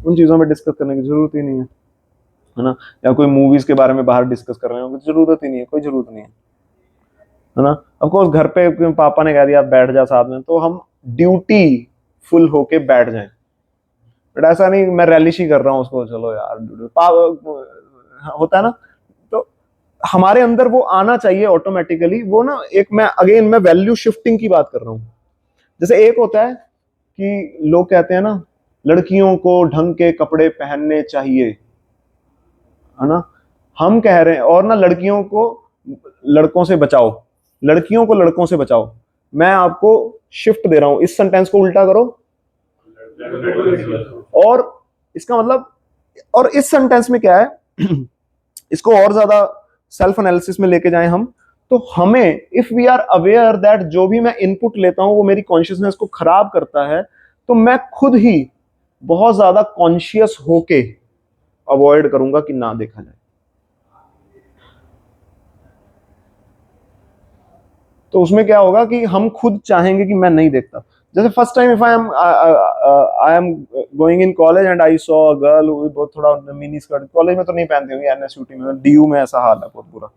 उन चीजों में डिस्कस करने की जरूरत ही नहीं है ना। या कोई मूवीज के बारे में बाहर डिस्कस कर रहे हो, जरूरत ही नहीं है, कोई जरूरत नहीं है ना। ऑफ कोर्स घर पे पापा ने कह दिया बैठ जा साथ में, तो हम ड्यूटी फुल होके बैठ जाएं, बट ऐसा नहीं मैं रैलिश ही कर रहा हूँ उसको, चलो यार होता है ना। तो हमारे अंदर वो आना चाहिए ऑटोमेटिकली, वो ना, एक मैं वैल्यू शिफ्टिंग की बात कर रहा हूँ। जैसे एक होता है कि लोग कहते हैं ना, लड़कियों को ढंग के कपड़े पहनने चाहिए, है ना, हम कह रहे हैं, और ना लड़कियों को लड़कों से बचाओ, लड़कियों को लड़कों से बचाओ। मैं आपको शिफ्ट दे रहा हूं, इस सेंटेंस को उल्टा करो, और इसका मतलब, और इस सेंटेंस में क्या है, इसको और ज्यादा सेल्फ एनालिसिस में लेके जाएं हम, तो हमें, if we are aware that जो भी मैं इनपुट लेता हूं वो मेरी कॉन्शियसनेस को खराब करता है, तो मैं खुद ही बहुत ज्यादा कॉन्शियस होके अवॉइड करूंगा कि ना देखा जाए। तो उसमें क्या होगा कि हम खुद चाहेंगे कि मैं नहीं देखता। जैसे first time if I am going in college and I saw a girl बहुत थोड़ा मिनी स्कर्ट, कॉलेज में तो नहीं पहनती होंगी, एनएसयूटी में, डीयू में ऐसा हाल है बहुत बुरा।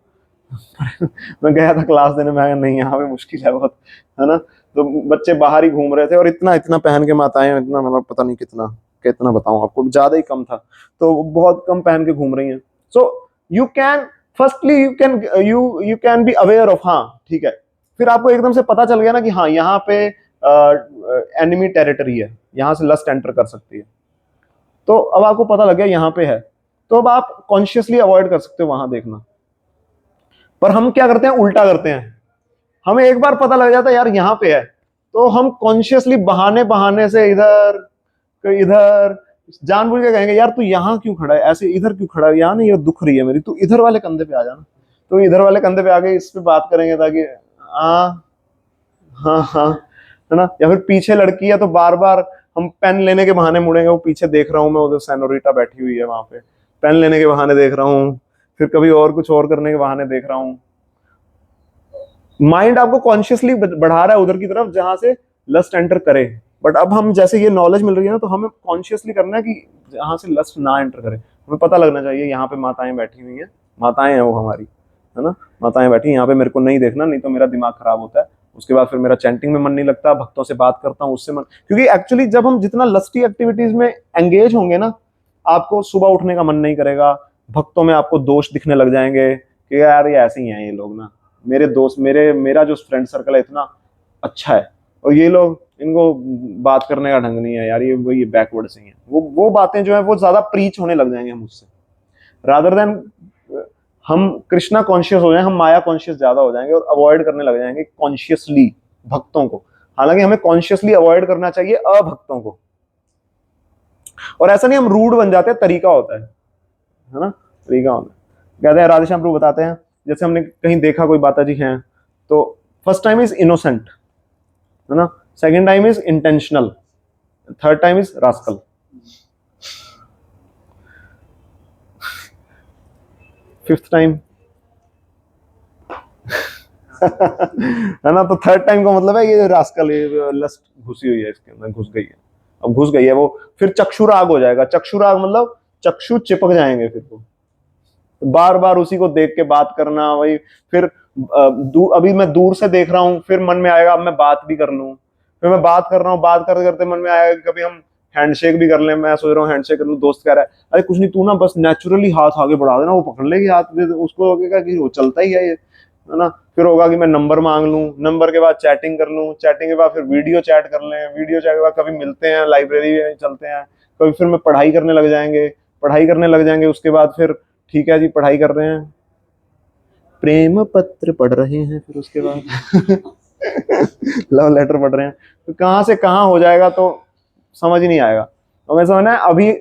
मैं गया था क्लास देने में, नहीं यहाँ पे मुश्किल है बहुत, है ना। तो बच्चे बाहर ही घूम रहे थे, और इतना इतना पहन के माताएं, इतना मतलब पता नहीं कितना कितना बताऊं आपको, ज्यादा ही कम था, तो बहुत कम पहन के घूम रही हैं। So you can, firstly you can be aware of, हाँ ठीक है, फिर आपको एकदम से पता चल गया ना कि हाँ यहाँ पे एनिमी टेरिटरी है, यहाँ से लस्ट एंटर कर सकती है, तो अब आपको पता लग गया यहाँ पे है, तो अब आप कॉन्शियसली अवॉइड कर सकते हो वहां देखना। पर हम क्या करते हैं, उल्टा करते हैं, हमें एक बार पता लग जाता है यार यहाँ पे है, तो हम कॉन्शियसली बहाने बहाने से इधर इधर जानबूझ के कहेंगे, यार तू यहाँ क्यों खड़ा है, ऐसे इधर क्यों खड़ा है, यहाँ नहीं, ये दुख रही है मेरी, तू इधर वाले कंधे पे आ जाना। तो इधर वाले कंधे पे आके इस पे बात करेंगे, ताकि हाँ हाँ हाँ, है ना। या फिर पीछे लड़की है तो बार बार हम पेन लेने के बहाने मुड़ेंगे, वो पीछे देख रहा हूँ मैं, उधर सेनोरिटा बैठी हुई है वहां पे, पेन लेने के बहाने देख रहा हूँ, फिर कभी और कुछ और करने के बहाने देख रहा हूँ। माइंड आपको कॉन्शियसली बढ़ा रहा है उधर की तरफ जहां से लस्ट एंटर करे, बट अब हम जैसे ये नॉलेज मिल रही है ना, तो हमें कॉन्शियसली करना है कि जहां से लस्ट ना एंटर करे। हमें पता लगना चाहिए यहाँ पे माताएं बैठी हुई हैं, माताएं हैं वो हमारी, है ना, माताएं बैठी, यहाँ पे मेरे को नहीं देखना, नहीं तो मेरा दिमाग खराब होता है, उसके बाद फिर मेरा चैंटिंग में मन नहीं लगता, भक्तों से बात करता हूँ उससे मन, क्योंकि एक्चुअली जब हम जितना लस्टी एक्टिविटीज में एंगेज होंगे ना, आपको सुबह उठने का मन नहीं करेगा, भक्तों में आपको दोष दिखने लग जाएंगे कि यार ये ऐसे ही हैं ये लोग ना, मेरे दोस्त, मेरा जो फ्रेंड सर्कल है इतना अच्छा है, और ये लोग, इनको बात करने का ढंग नहीं है यार, ये बैकवर्ड से ही है, वो बातें जो है वो ज्यादा प्रीच होने लग जाएंगे मुझसे, रादर देन हम कृष्णा कॉन्शियस हो जाए, हम माया कॉन्शियस ज्यादा हो जाएंगे और अवॉइड करने लग जाएंगे कॉन्शियसली भक्तों को। हालांकि हमें कॉन्शियसली अवॉइड करना चाहिए अभक्तों को, और ऐसा नहीं हम रूड बन जाते, तरीका होता है ना, तरीका होता है। कहते हैं राधेश्याम प्रभु बताते हैं, जैसे हमने कहीं देखा कोई माता जी हैं, तो फर्स्ट टाइम इज इनोसेंट, है ना, second time is intentional, third time is rascal, fifth time है ना, तो थर्ड टाइम का मतलब है ये रास्कल, ये लस्ट घुसी हुई है इसके अंदर, घुस गई है, अब घुस गई है वो, फिर चक्षुराग हो जाएगा, चक्षुराग मतलब चक्षु चिपक जाएंगे, फिर वो बार बार उसी को देख के बात करना, वही फिर अभी मैं दूर से देख रहा हूँ, फिर मन में आएगा अब मैं बात भी कर लूं, फिर मैं बात कर रहा हूँ, बात करते करते मन में आएगा कभी हम हैंडशेक भी कर लें, मैं सोच रहा हूँ हैंडशेक कर लूं, दोस्त कह रहा है अरे कुछ नहीं, तू ना बस नेचुरली हाथ आगे बढ़ा देना, वो पकड़ लेगी हाथ, उसको लगेगा कि वो चलता ही है ये, है ना। फिर होगा कि मैं नंबर मांग लूं, नंबर के बाद चैटिंग कर लूं, चैटिंग के बाद फिर वीडियो चैट कर लें, वीडियो चैट के बाद कभी मिलते हैं, लाइब्रेरी में चलते हैं, कभी फिर मैं पढ़ाई करने लग जाएंगे, पढ़ाई करने लग जाएंगे, उसके बाद फिर ठीक है जी पढ़ाई कर रहे हैं, प्रेम पत्र पढ़ रहे हैं, फिर उसके बाद लव लेटर पढ़ रहे हैं, तो कहाँ से कहाँ हो जाएगा तो समझ ही नहीं आएगा। तो मैं समझना है अभी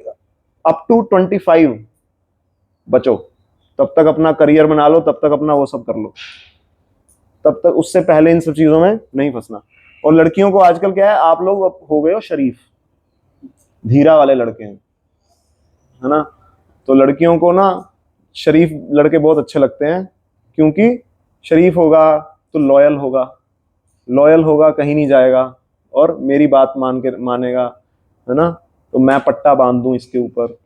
अप टू 25 बचो, तब तक अपना करियर बना लो, तब तक अपना वो सब कर लो, तब तक उससे पहले इन सब चीजों में नहीं फंसना। और लड़कियों को आजकल क्या है, आप लोग अब हो गए हो शरीफ, धीरा वाले लड़के हैं, है ना। तो लड़कियों को ना शरीफ लड़के बहुत अच्छे लगते हैं, क्योंकि शरीफ होगा तो लॉयल होगा, लॉयल होगा कहीं नहीं जाएगा, और मेरी बात मानेगा, है ना। तो मैं पट्टा बांध दूं इसके ऊपर,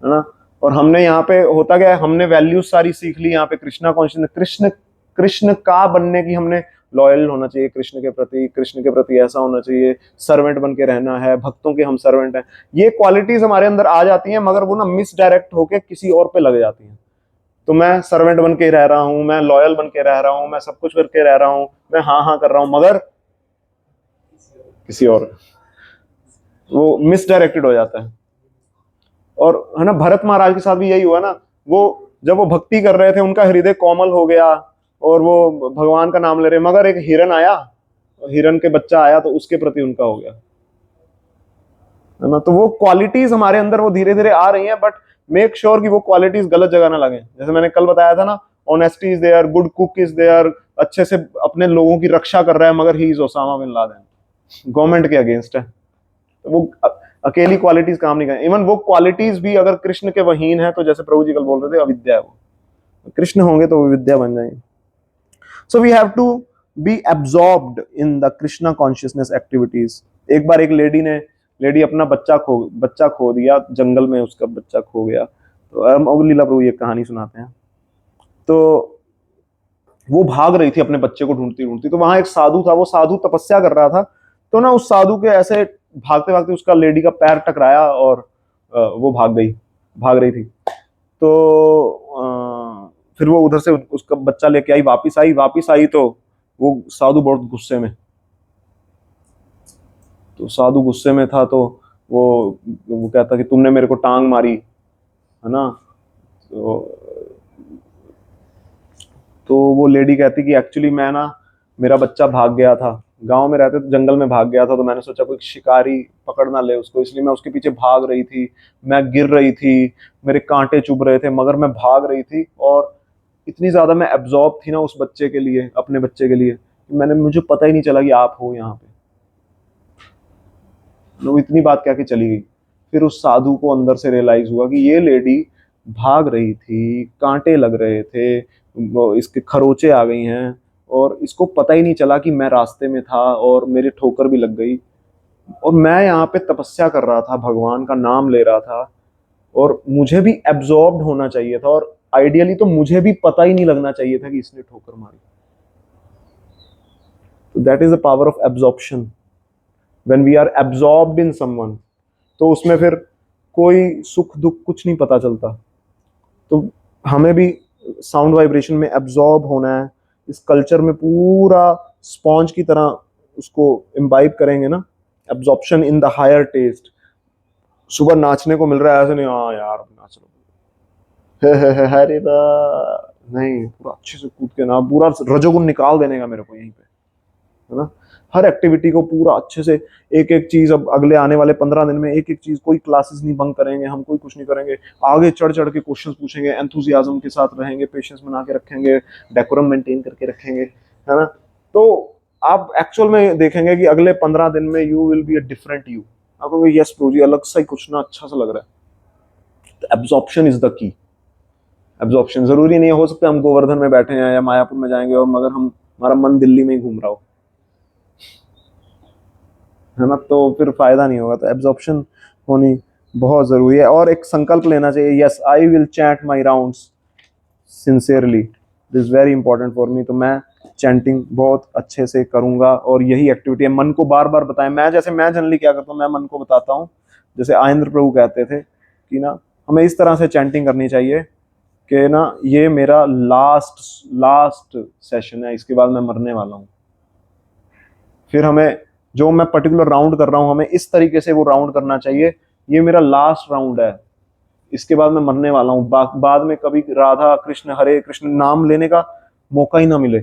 है ना। और हमने यहाँ पे होता क्या है, हमने वैल्यूज सारी सीख ली यहाँ पे, कृष्णा कॉन्शियसनेस, कृष्ण कृष्ण का बनने की, हमने लॉयल होना चाहिए कृष्ण के प्रति, कृष्ण के प्रति ऐसा होना चाहिए, सर्वेंट बन के रहना है, भक्तों के हम सर्वेंट हैं, ये क्वालिटीज हमारे अंदर आ जाती हैं, मगर वो ना मिसडायरेक्ट होके किसी और पे लग जाती हैं। तो मैं सर्वेंट बन के रह रहा हूँ, मैं लॉयल बन के रह रहा हूँ, मैं सब कुछ करके रह रहा हूँ, मैं हाँ हाँ कर रहा हूँ, मगर किसी और, वो मिसडायरेक्टेड हो जाता है। और है ना, भरत महाराज के साथ भी यही हुआ ना, वो जब वो भक्ति कर रहे थे, उनका हृदय कोमल हो गया और वो भगवान का नाम ले रहे, मगर एक हिरन आया, हिरन के बच्चा आया, तो उसके प्रति उनका हो गया, है ना। तो वो क्वालिटीज हमारे अंदर वो धीरे धीरे आ रही हैं, बट मेक श्योर कि वो क्वालिटीज गलत जगह ना लगे। जैसे मैंने कल बताया था ना, honesty is there, good cook is there, अच्छे से अपने लोगों की रक्षा कर रहा है, मगर he is Osama bin Laden, government के अगेंस्ट है। तो वो अकेली क्वालिटीज काम नहीं करें, इवन वो क्वालिटीज भी अगर कृष्ण के वहीन है, तो जैसे प्रभु जी कल बोल रहे थे, अविद्या है, वो कृष्ण होंगे तो वो विद्या बन जाएंगे। So we have to be absorbed in the Krishna consciousness activities. एक बार एक लेडी अपना बच्चा खो दिया जंगल में, उसका बच्चा खो गया, तो हम लीला प्रभु ये कहानी सुनाते हैं। तो वो भाग रही थी अपने बच्चे को ढूंढती ढूंढती, तो वहां एक साधु था, वो साधु तपस्या कर रहा था, तो ना उस साधु के ऐसे भागते भागते उसका लेडी का पैर टकराया, और वो भाग रही थी। तो फिर वो उधर से उसका बच्चा लेके आई, वापिस आई तो वो साधु बहुत गुस्से में, तो साधु गुस्से में था, तो वो कहता कि तुमने मेरे को टांग मारी, है ना। तो वो लेडी कहती कि एक्चुअली मैं ना, मेरा बच्चा भाग गया था, गांव में रहते तो जंगल में भाग गया था, तो मैंने सोचा कोई शिकारी पकड़ ना ले उसको, इसलिए मैं उसके पीछे भाग रही थी, मैं गिर रही थी, मेरे कांटे चुभ रहे थे, मगर मैं भाग रही थी, और इतनी ज्यादा मैं एब्जॉर्ब थी ना उस बच्चे के लिए, अपने बच्चे के लिए, मुझे पता ही नहीं चला कि आप हो यहाँ पे। वो इतनी बात कह के चली गई। फिर उस साधु को अंदर से रियलाइज हुआ कि ये लेडी भाग रही थी, कांटे लग रहे थे, इसके खरोचे आ गई हैं, और इसको पता ही नहीं चला कि मैं रास्ते में था, और मेरी ठोकर भी लग गई, और मैं यहाँ पे तपस्या कर रहा था, भगवान का नाम ले रहा था, और मुझे भी एब्जॉर्ब्ड होना चाहिए था, और आइडियली तो मुझे भी पता ही नहीं लगना चाहिए था कि इसने ठोकर मारी। तो that is the power of absorption, when we are absorbed in someone, तो उसमें फिर कोई सुख दुख कुछ नहीं पता चलता। तो हमें भी साउंड वाइब्रेशन में एब्जॉर्ब होना है, इस कल्चर में पूरा स्पॉन्ज की तरह उसको इम्बाइब करेंगे ना, absorption in the higher taste. सुबह नाचने को मिल रहा है, ऐसे नहीं हाँ यार नाच लो, अरे नहीं, पूरा अच्छे से कूद के ना, पूरा रजोगुण निकाल देने का मेरे को यहीं पे, है ना। हर एक्टिविटी को पूरा अच्छे से, एक एक चीज, अब अगले आने वाले 15 दिन में एक एक चीज, कोई क्लासेस नहीं बंक करेंगे हम, कोई कुछ नहीं करेंगे, आगे चढ़ चढ़ के क्वेश्चंस पूछेंगे, एंथुजियाज्म के साथ रहेंगे, पेशेंस बना के रखेंगे, डेकोरम मेंटेन करके रखेंगे, है ना। तो आप एक्चुअल में देखेंगे कि अगले 15 दिन में you will be a different you, आपको यस प्रो जी अलग सा ही कुछ ना अच्छा सा लग रहा है। तो absorption is the key. Absorption जरूरी नहीं है, हो सकता है हम गोवर्धन में बैठे हैं या मायापुर में जाएंगे, और मगर हमारा मन दिल्ली में ही घूम रहा हो, है ना, तो फिर फायदा नहीं होगा। तो एब्जॉर्प्शन होनी बहुत जरूरी है, और एक संकल्प लेना चाहिए, yes I will chant my rounds sincerely, this is very important for me. तो मैं चैंटिंग बहुत अच्छे से करूंगा, और यही एक्टिविटी है, मन को बार बार बताएं। मैं जनरली क्या करता हूँ, मैं मन को बताता हूँ, जैसे आयेंद्र प्रभु कहते थे कि ना, हमें इस तरह से चैंटिंग करनी चाहिए कि ना ये मेरा लास्ट सेशन है, इसके बाद मैं मरने वाला हूँ। फिर हमें जो मैं पर्टिकुलर राउंड कर रहा हूँ, हमें इस तरीके से वो राउंड करना चाहिए, ये मेरा लास्ट राउंड है, इसके बाद मैं मरने वाला हूँ, बाद में कभी राधा कृष्ण हरे कृष्ण नाम लेने का मौका ही ना मिले।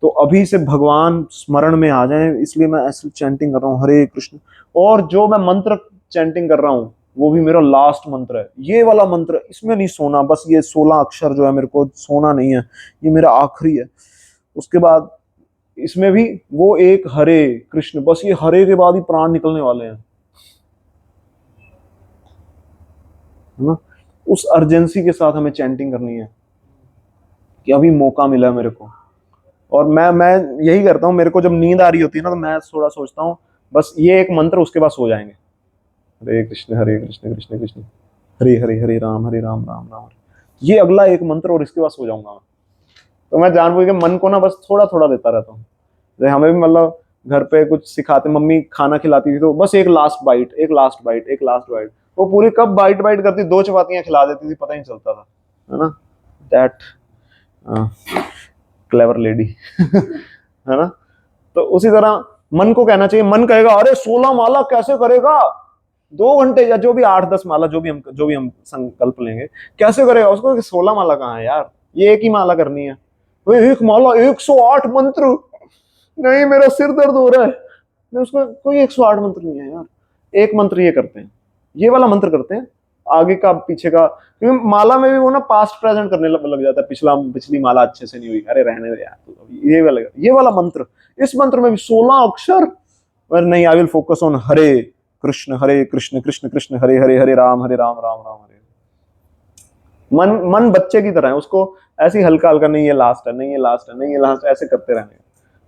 तो अभी से भगवान स्मरण में आ जाए, इसलिए मैं ऐसे चैंटिंग कर रहा हूँ हरे कृष्ण। और जो मैं मंत्र चैंटिंग कर रहा हूँ वो भी मेरा लास्ट मंत्र है, ये वाला मंत्र, इसमें नहीं सोना, बस ये 16 अक्षर जो है मेरे को सोना नहीं है, ये मेरा आखिरी है। उसके बाद इसमें भी वो एक हरे कृष्ण, बस ये हरे के बाद ही प्राण निकलने वाले हैं, है ना। उस अर्जेंसी के साथ हमें चैंटिंग करनी है कि अभी मौका मिला है मेरे को। और मैं यही करता हूँ, मेरे को जब नींद आ रही होती है ना, तो मैं थोड़ा सोचता हूँ बस ये एक मंत्र, उसके बाद सो जाएंगे। हरे कृष्ण कृष्ण कृष्ण हरे हरे, हरे राम राम राम हरे। ये अगला एक मंत्र और इसके बाद सो जाऊंगा मैं। तो मैं जानबूझ के मन को ना बस थोड़ा थोड़ा देता रहता हूँ। जैसे हमें भी मतलब घर पे कुछ सिखाते, मम्मी खाना खिलाती थी तो बस एक लास्ट बाइट, एक लास्ट बाइट, एक लास्ट बाइट, वो पूरी कब बाइट बाइट करती, 2 चपातियां खिला देती थी, पता ही नहीं चलता था, है ना। दैट क्लेवर लेडी है ना। तो उसी तरह मन को कहना चाहिए, मन कहेगा अरे 16 माला कैसे करेगा, 2 घंटे या जो भी 8-10 माला, जो भी हम संकल्प लेंगे, कैसे करेगा उसको, 16 माला कहाँ है यार, ये एक ही माला करनी है। वो एक माला 108 मंत्र, नहीं मेरा सिर दर्द हो रहा है, नहीं उसका कोई 108 मंत्र नहीं है यार, एक मंत्र ये करते हैं, ये वाला मंत्र करते हैं, आगे का पीछे का, क्योंकि माला में भी वो ना पास्ट प्रेजेंट करने लग जाता है, पिछली माला अच्छे से नहीं हुई, अरे रहने दे यार तू, ये वाला मंत्र, इस मंत्र में भी 16 अक्षर। पर नहीं, आई विल फोकस ऑन हरे कृष्ण कृष्ण कृष्ण हरे हरे, हरे राम राम राम हरे। मन मन बच्चे की तरह है, उसको ऐसे ही हल्का हल्का, नहीं ये लास्ट है, नहीं ये लास्ट है, नहीं ये लास्ट है, ऐसे करते रहेंगे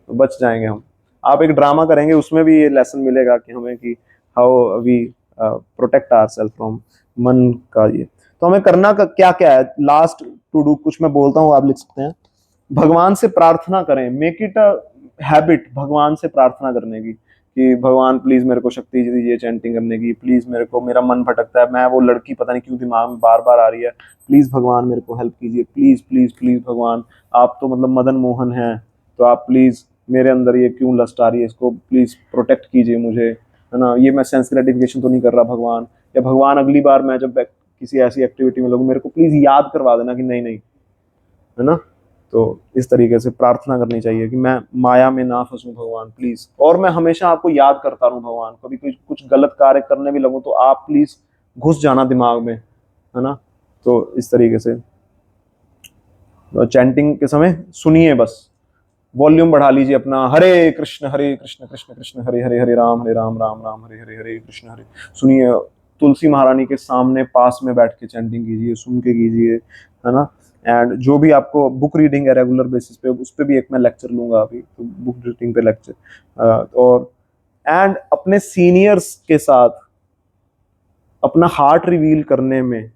तो बच जाएंगे हम। आप एक ड्रामा करेंगे, उसमें भी ये लेसन मिलेगा कि हमें कि how we protect our self from मन का ये। तो हमें करना का क्या क्या है, लास्ट टू डू कुछ मैं बोलता हूँ, आप लिख सकते हैं। भगवान से प्रार्थना करें, मेक इट अ हैबिट भगवान से प्रार्थना करने की, कि भगवान प्लीज मेरे को शक्ति दीजिए चैंटिंग करने की, प्लीज मेरे को, मेरा मन भटकता है, मैं वो लड़की पता नहीं क्यों दिमाग में बार बार आ रही है, प्लीज भगवान मेरे को हेल्प कीजिए, प्लीज प्लीज प्लीज भगवान, आप तो मतलब मदन मोहन हैं, तो आप प्लीज मेरे अंदर ये क्यों लस्ट आ रही है, इसको प्लीज प्रोटेक्ट कीजिए मुझे, है ना। ये मैं सेंस ग्रेटिफिकेशन तो नहीं कर रहा भगवान, या भगवान अगली बार मैं जब किसी ऐसी एक्टिविटी में लगूँ, मेरे को प्लीज याद करवा देना कि नहीं नहीं, है ना। तो इस तरीके से प्रार्थना करनी चाहिए कि मैं माया में ना फंसूं भगवान प्लीज, और मैं हमेशा आपको याद करता रहूं भगवान, कभी कोई कुछ गलत कार्य करने भी लगूं तो आप प्लीज घुस जाना दिमाग में, है ना। तो इस तरीके से चैंटिंग के समय सुनिए, बस वॉल्यूम बढ़ा लीजिए अपना, हरे कृष्ण कृष्ण कृष्ण हरे हरे, हरे राम राम राम हरे हरे, हरे कृष्ण हरे। सुनिए, तुलसी महारानी के सामने पास में बैठ के चैंटिंग कीजिए, सुन के कीजिए, है ना। एंड जो भी आपको बुक रीडिंग है रेगुलर बेसिस पे, उस पर भी एक मैं लेक्चर लूंगा अभी, तो बुक रीडिंग पे लेक्चर। और एंड अपने सीनियर्स के साथ अपना हार्ट रिवील करने में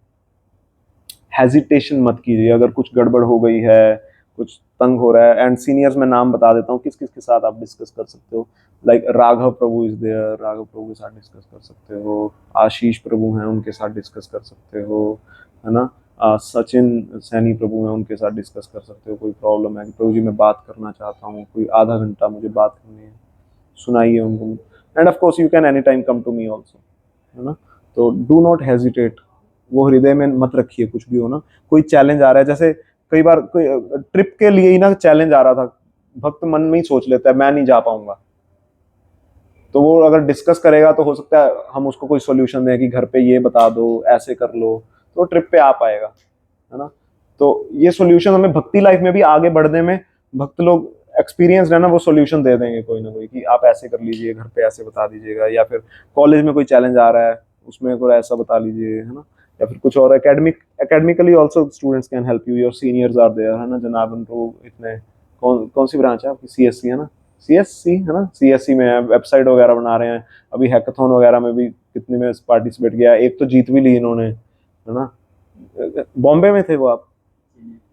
हेजिटेशन मत कीजिए, अगर कुछ गड़बड़ हो गई है, कुछ तंग हो रहा है, एंड सीनियर्स में नाम बता देता हूँ किस किस के साथ आप डिस्कस कर सकते हो, like Raghav Prabhu is there, Raghav Prabhu के साथ डिस्कस कर सकते हो, आशीष प्रभु हैं उनके साथ डिस्कस कर सकते हो, है ना। सचिन सैनी प्रभु हैं उनके साथ डिस्कस कर सकते हो, कोई प्रॉब्लम है कि प्रभु जी मैं बात करना चाहता हूँ, कोई आधा घंटा मुझे बात करनी है, सुनाइए उनको। And of course you can any time come to me also, है ना। तो डू नॉट हेजिटेट, वो हृदय में मत रखिए कुछ भी हो ना। कोई चैलेंज आ रहा है, जैसे कई बार कोई ट्रिप के लिए ही ना चैलेंज आ रहा था, भक्त मन में ही सोच लेता है मैं नहीं जा पाऊंगा, तो वो अगर डिस्कस करेगा तो हो सकता है हम उसको कोई सोल्यूशन दें कि घर पे ये बता दो, ऐसे कर लो, तो ट्रिप पे आ पाएगा, है ना। तो ये सोल्यूशन हमें भक्ति लाइफ में भी आगे बढ़ने में, भक्त लोग एक्सपीरियंस है ना, वो सोल्यूशन दे देंगे कोई ना कोई, कि आप ऐसे कर लीजिए, घर पे ऐसे बता दीजिएगा, या फिर कॉलेज में कोई चैलेंज आ रहा है उसमें कोई ऐसा बता लीजिए, है ना। या फिर कुछ और academically also students can help you, your seniors are there, है ना। जनाबन तो इतने, कौन सी ब्रांच है आपकी, सीएससी है ना, सीएससी है ना, सीएससी में वेबसाइट वगैरह बना रहे हैं, अभी हैकाथॉन वगैरह में भी कितने में पार्टिसिपेट किया, एक तो जीत भी ली इन्होंने, है ना। बॉम्बे में थे वो, आप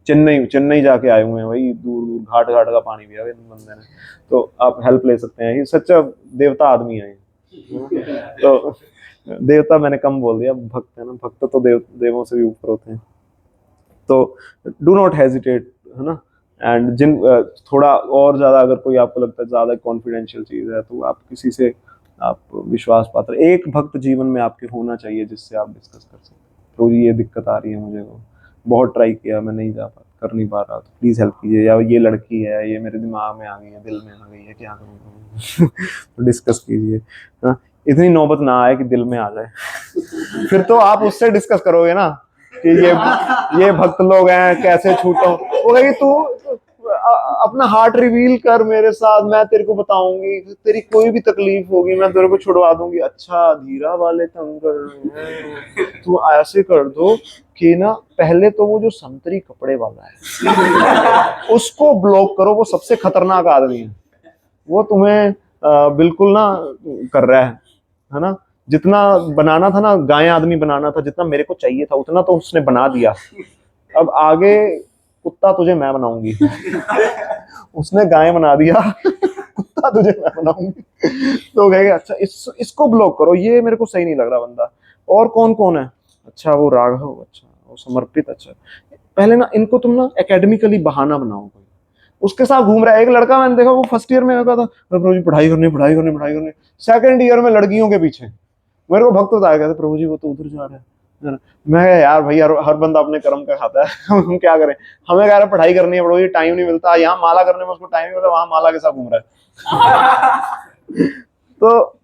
चेन्नई चेन्नई जाके आए हुए हैं भाई, दूर दूर घाट घाट का पानी पिया इन बंदे ने, तो आप हेल्प ले सकते हैं, ये सच्चा देवता आदमी है ये। तो देवता मैंने कम बोल दिया, भक्त है ना, भक्त तो देवों से भी ऊपर होते हैं। तो डू नॉट हेजिटेट, है ना। एंड जिन थोड़ा और ज़्यादा अगर कोई आपको लगता है ज़्यादा कॉन्फिडेंशियल चीज़ है, तो आप किसी से आप विश्वास पात्र एक भक्त जीवन में आपके होना चाहिए जिससे आप डिस्कस कर सकते। तो ये दिक्कत आ रही है मुझे को, बहुत ट्राई किया, मैं नहीं जा पा कर नहीं पा रहा, तो प्लीज़ हेल्प कीजिए, या ये लड़की है, ये मेरे दिमाग में आ गई है, दिल में आ गई है, क्या करूँ तो डिस्कस कीजिए। हाँ, इतनी नौबत ना आए कि दिल में आ जाए फिर तो आप उससे डिस्कस करोगे ना कि ये भक्त लोग हैं, कैसे छूटो। वो कहेगी तू अपना हार्ट रिवील कर मेरे साथ, मैं तेरे को बताऊंगी, तेरी कोई भी तकलीफ होगी मैं तेरे को छुड़वा दूंगी। अच्छा, धीरा वाले तंग कर रहे हैं, तू ऐसे कर दो कि ना पहले तो वो जो संतरी कपड़े वाला है उसको ब्लॉक करो, वो सबसे खतरनाक आदमी है, वो तुम्हें बिल्कुल ना कर रहा है ना। जितना बनाना था ना, गाय आदमी बनाना था, जितना मेरे को चाहिए था उतना तो उसने बना दिया, अब आगे कुत्ता तुझे मैं बनाऊंगी उसने गाय बना दिया कुत्ता तुझे मैं बनाऊंगी तो कहेंगे अच्छा इसको ब्लॉक करो, ये मेरे को सही नहीं लग रहा बंदा। और कौन कौन है, अच्छा वो राघव, अच्छा वो समर्पित, अच्छा पहले ना इनको तुम ना एकेडमिकली बहाना बनाओ, कोई उसके साथ घूम रहा है। एक लड़का मैंने देखा, वो फर्स्ट ईयर में लगा था, प्रभु जी पढ़ाई करनी पढ़ाई करनी पढ़ाई करनी, सेकंड ईयर में लड़कियों के पीछे। मेरे को भक्त बताया गया था, प्रभु जी वो तो उधर जा रहा है। मैं कहा यार भाई, हर बंदा अपने कर्म का खाता है हम क्या करें, हमें कह रहे पढ़ाई करनी है, प्रभु जी टाइम नहीं मिलता, यहाँ माला करने में उसको टाइम नहीं मिलता, वहां माला के साथ घूम रहा है तो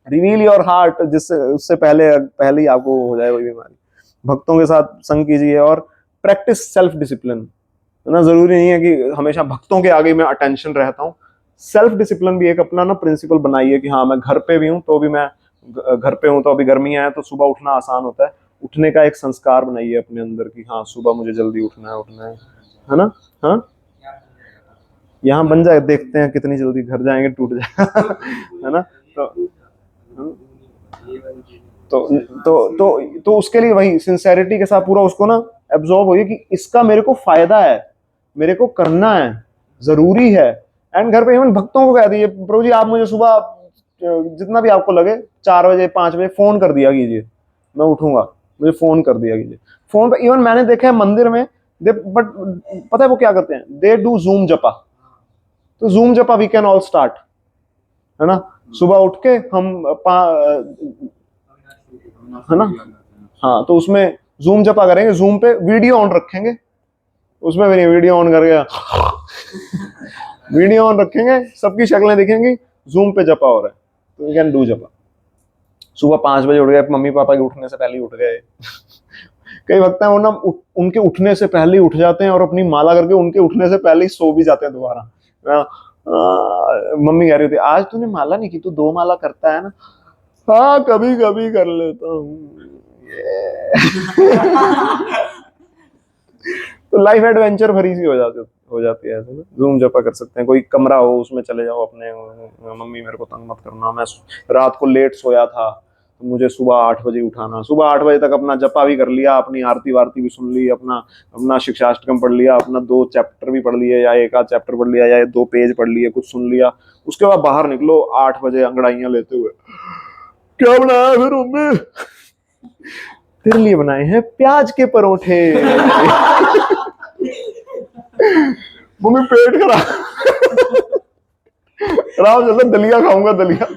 रिवील योर हार्ट, जिससे उससे पहले ही आपको हो जाए वही बीमारी। भक्तों के साथ संग कीजिए और प्रैक्टिस सेल्फ डिसिप्लिन, है ना। जरूरी नहीं है कि हमेशा भक्तों के आगे मैं अटेंशन रहता हूँ, सेल्फ डिसिप्लिन भी एक अपना ना प्रिंसिपल बनाइए कि हाँ मैं घर पे भी हूँ तो भी मैं घर पे हूँ, तो अभी गर्मियां हैं तो सुबह उठना आसान होता है, उठने का एक संस्कार बनाइए अपने अंदर कि हाँ सुबह मुझे जल्दी उठना है ना। हाँ, यहाँ बन जाए, देखते हैं कितनी जल्दी घर जाएंगे, टूट जाएगा है ना। तो तो उसके लिए वही सिंसेरिटी के साथ पूरा उसको ना एब्जॉर्ब होइए कि इसका मेरे को फायदा है, मेरे को करना है, जरूरी है। एंड घर पे इवन भक्तों को कह दिए, प्रभु जी आप मुझे सुबह जितना भी आपको लगे 4 बजे 5 बजे फोन कर दिया कीजिए, मैं उठूंगा, मुझे फोन कर दिया कीजिए। फोन पे इवन मैंने देखा है मंदिर में बट पता है वो क्या करते हैं, दे डू जूम जपा। तो जूम जपा वी कैन ऑल स्टार्ट, है ना। सुबह उठ के हम है ना, हाँ तो उसमें जूम जपा करेंगे, जूम पे वीडियो ऑन रखेंगे, उसमें भी नहीं, वीडियो ऑन करके वीडियो ऑन रखेंगे, सबकी शक्लें दिखेंगी, जूम पे जपा हो रहा है, तो वी कैन डू जपा। सुबह 5 बजे उठ गए, मम्मी पापा के उठने से पहले ही उठ गए कई वक्त है वो ना उनके उठने से पहले ही उठ जाते हैं और अपनी माला करके उनके उठने से पहले ही सो भी जाते हैं दोबारा। मम्मी कह रही थी आज तूने माला नहीं की, तू 2 माला करता है ना। हाँ कभी कभी कर लेता हूँ तो लाइफ एडवेंचर भरी सी हो जाती है ऐसे ना। जूम जपा कर सकते हैं, कोई कमरा हो उसमें चले जाओ अपने, मम्मी मेरे को तंग मत करना, मैं रात को लेट सोया था तो मुझे सुबह 8 बजे उठाना, सुबह 8 बजे तक अपना जपा भी कर लिया, अपनी आरती वारती भी सुन ली, अपना अपना शिक्षाष्टकम पढ़ लिया, अपना 2 चैप्टर भी पढ़ लिए या 1 आध चैप्टर पढ़ लिया या 2 पेज पढ़ लिए, कुछ सुन लिया, उसके बाद बाहर निकलो 8 बजे अंगड़ाइयां लेते हुए, क्या बनाया फिर मम्मी, तेरे लिए बनाए हैं प्याज के परोठे मम्मी पेट खराब चल, दलिया खाऊंगा दलिया।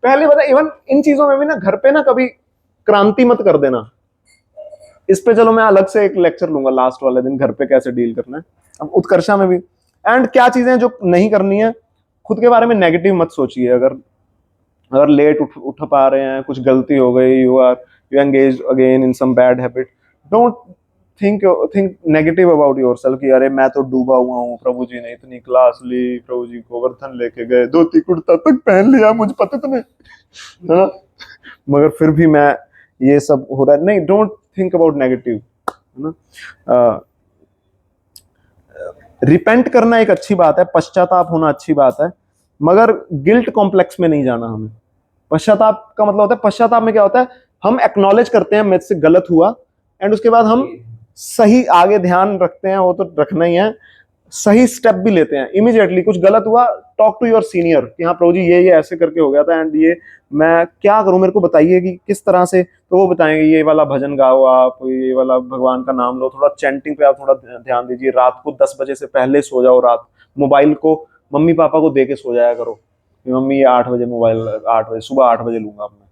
पहले बता, इवन इन चीजों में भी ना घर पे ना कभी क्रांति मत कर देना, इस पे चलो मैं अलग से एक लेक्चर लूंगा लास्ट वाले दिन, घर पे कैसे डील करना है। अब उत्कर्षा में भी एंड क्या चीजें जो नहीं करनी है, खुद के बारे में नेगेटिव मत सोचिए। अगर लेट उठ पा रहे हैं, कुछ गलती हो गई, you engage again in some bad habit, don't think negative about yourself कि अरे मैं तो डूबा हुआ हूँ, प्रभु जी ने इतनी क्लास ली, प्रभु जी गोवर्धन लेके गए, धोती कुर्ता तक पहन लिया, मुझे पता तो नहीं, है ना, मगर फिर भी मैं ये सब हो रहा है। नहीं, डोंट थिंक अबाउट नेगेटिव, है ना। रिपेंट करना एक अच्छी बात है, पश्चाताप होना अच्छी बात है, मगर गिल्ट कॉम्प्लेक्स में नहीं जाना हमें। पश्चाताप का मतलब होता है, पश्चाताप में क्या होता है, हम एक्नॉलेज करते हैं मुझसे गलत हुआ, एंड उसके बाद हम सही आगे ध्यान रखते हैं, वो तो रखना ही है, सही स्टेप भी लेते हैं इमीडिएटली। कुछ गलत हुआ, टॉक टू योर सीनियर कि हाँ प्रभु जी ये ऐसे करके हो गया था एंड ये मैं क्या करूं, मेरे को बताइए कि किस तरह से। तो वो बताएंगे ये वाला भजन गाओ, आप ये वाला भगवान का नाम लो, थोड़ा चैंटिंग पे आप थोड़ा ध्यान दीजिए, रात को 10 बजे से पहले सो जाओ, रात मोबाइल को मम्मी पापा को दे के सो जाया करो कि मम्मी ये 8 बजे मोबाइल, 8 बजे सुबह 8 बजे लूंगा मैं,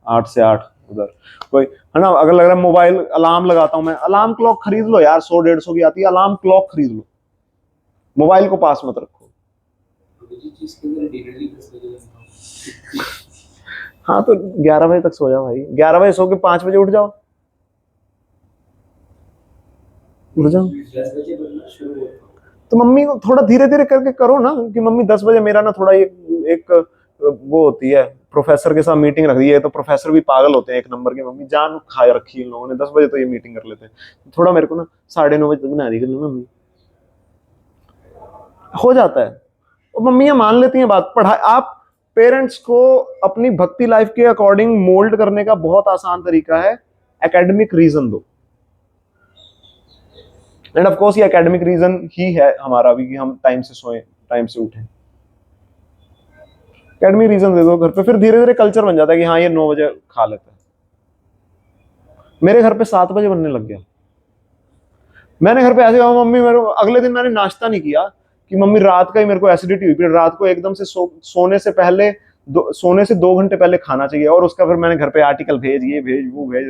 8 से 8 उधर कोई है ना। अगर लग रहा है मोबाइल अलार्म लगाता हूँ मैं, अलार्म क्लॉक खरीद लो यार, 100-150 की आती है, अलार्म क्लॉक खरीद लो, मोबाइल को पास मत रखो। हाँ तो 11 बजे तक सो जाओ भाई, 11 बजे सो के 5 बजे उठ जाओ, उठ जाओ। तो मम्मी को थोड़ा धीरे धीरे करके करो ना कि मम्मी 10 बजे मेरा ना थोड़ा एक वो होती है, प्रोफेसर के साथ मीटिंग रख दी है, तो प्रोफेसर भी पागल होते हैं एक नंबर के, मम्मी जान खा रखी है इन लोगों ने, 10 बजे तो ये मीटिंग कर लेते हैं, थोड़ा मेरे को ना 9:30 बजे तक बना दी कर मम्मी, हो जाता है। और मम्मियां मान लेती हैं बात। पढ़ाई आप पेरेंट्स को अपनी भक्ति लाइफ के अकॉर्डिंग मोल्ड करने का बहुत आसान तरीका है, एकेडमिक रीजन दो। एंड ऑफ कोर्स ये एकेडमिक रीजन ही है हमारा भी कि हम टाइम से सोएं, टाइम से उठें, एकेडमिक रीजन दे दो घर पे, फिर धीरे धीरे कल्चर बन जाता है कि हाँ ये 9 बजे खा लेते हैं। मेरे घर पे 7 बजे बनने लग गया। मैंने घर पे ऐसे कहा मम्मी मेरे को, अगले दिन मैंने नाश्ता नहीं किया कि मम्मी रात का ही मेरे को एसिडिटी हुई, फिर रात को एकदम से सोने से पहले सोने से 2 घंटे पहले खाना चाहिए, और उसका फिर मैंने घर पे आर्टिकल भेज, ये भेज वो भेज,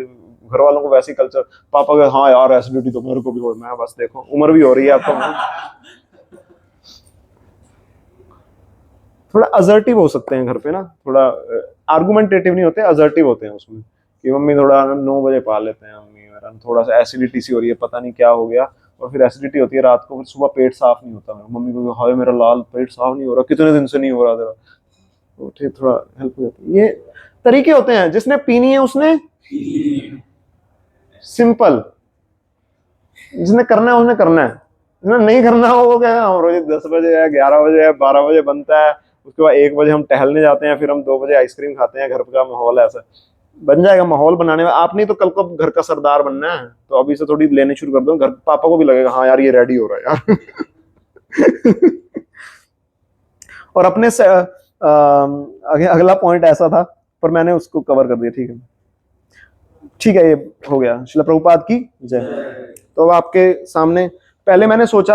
घर वालों को वैसे ही कल्चर। पापा का हाँ यार एसिडिटी तो मेरे को भी हो, मैं बस देखो उम्र भी हो रही है अब तो। थोड़ा असर्टिव हो सकते हैं घर पे ना, थोड़ा आर्गुमेंटेटिव नहीं होते, असर्टिव होते हैं उसमें कि मम्मी थोड़ा 9 बजे पा लेते हैं, मम्मी मेरा थोड़ा सा एसिडिटी सी हो रही है, पता नहीं क्या हो गया, और फिर एसिडिटी होती है रात को, फिर सुबह पेट साफ नहीं होता, मम्मी को हाय मेरा लाल पेट साफ नहीं हो रहा, कितने दिन से नहीं हो रहा तेरा, तो ठीक थोड़ा हेल्प हो जाती है। ये तरीके होते हैं, जिसने पीनी है उसने सिंपल, जिसने करना है उसने करना है, जिसने नहीं करना हो वो क्या हम रोज 10 बजे है, 11 बजे है, 12 बजे बनता है, उसके बाद 1 बजे हम टहलने जाते हैं, फिर हम 2 बजे आइसक्रीम खाते हैं, घर का माहौल ऐसा बन जाएगा। माहौल बनाने में आपने तो कल को घर का सरदार बनना है, तो अभी से थोड़ी लेने शुरू कर दो, घर पापा को भी लगेगा हाँ यार ये रेडी हो रहा है यार। और अपने से अगला पॉइंट ऐसा था पर मैंने उसको कवर कर दिया, ठीक है ठीक है, ये हो गया। श्रील प्रभुपाद की जय। तो अब आपके सामने, पहले मैंने सोचा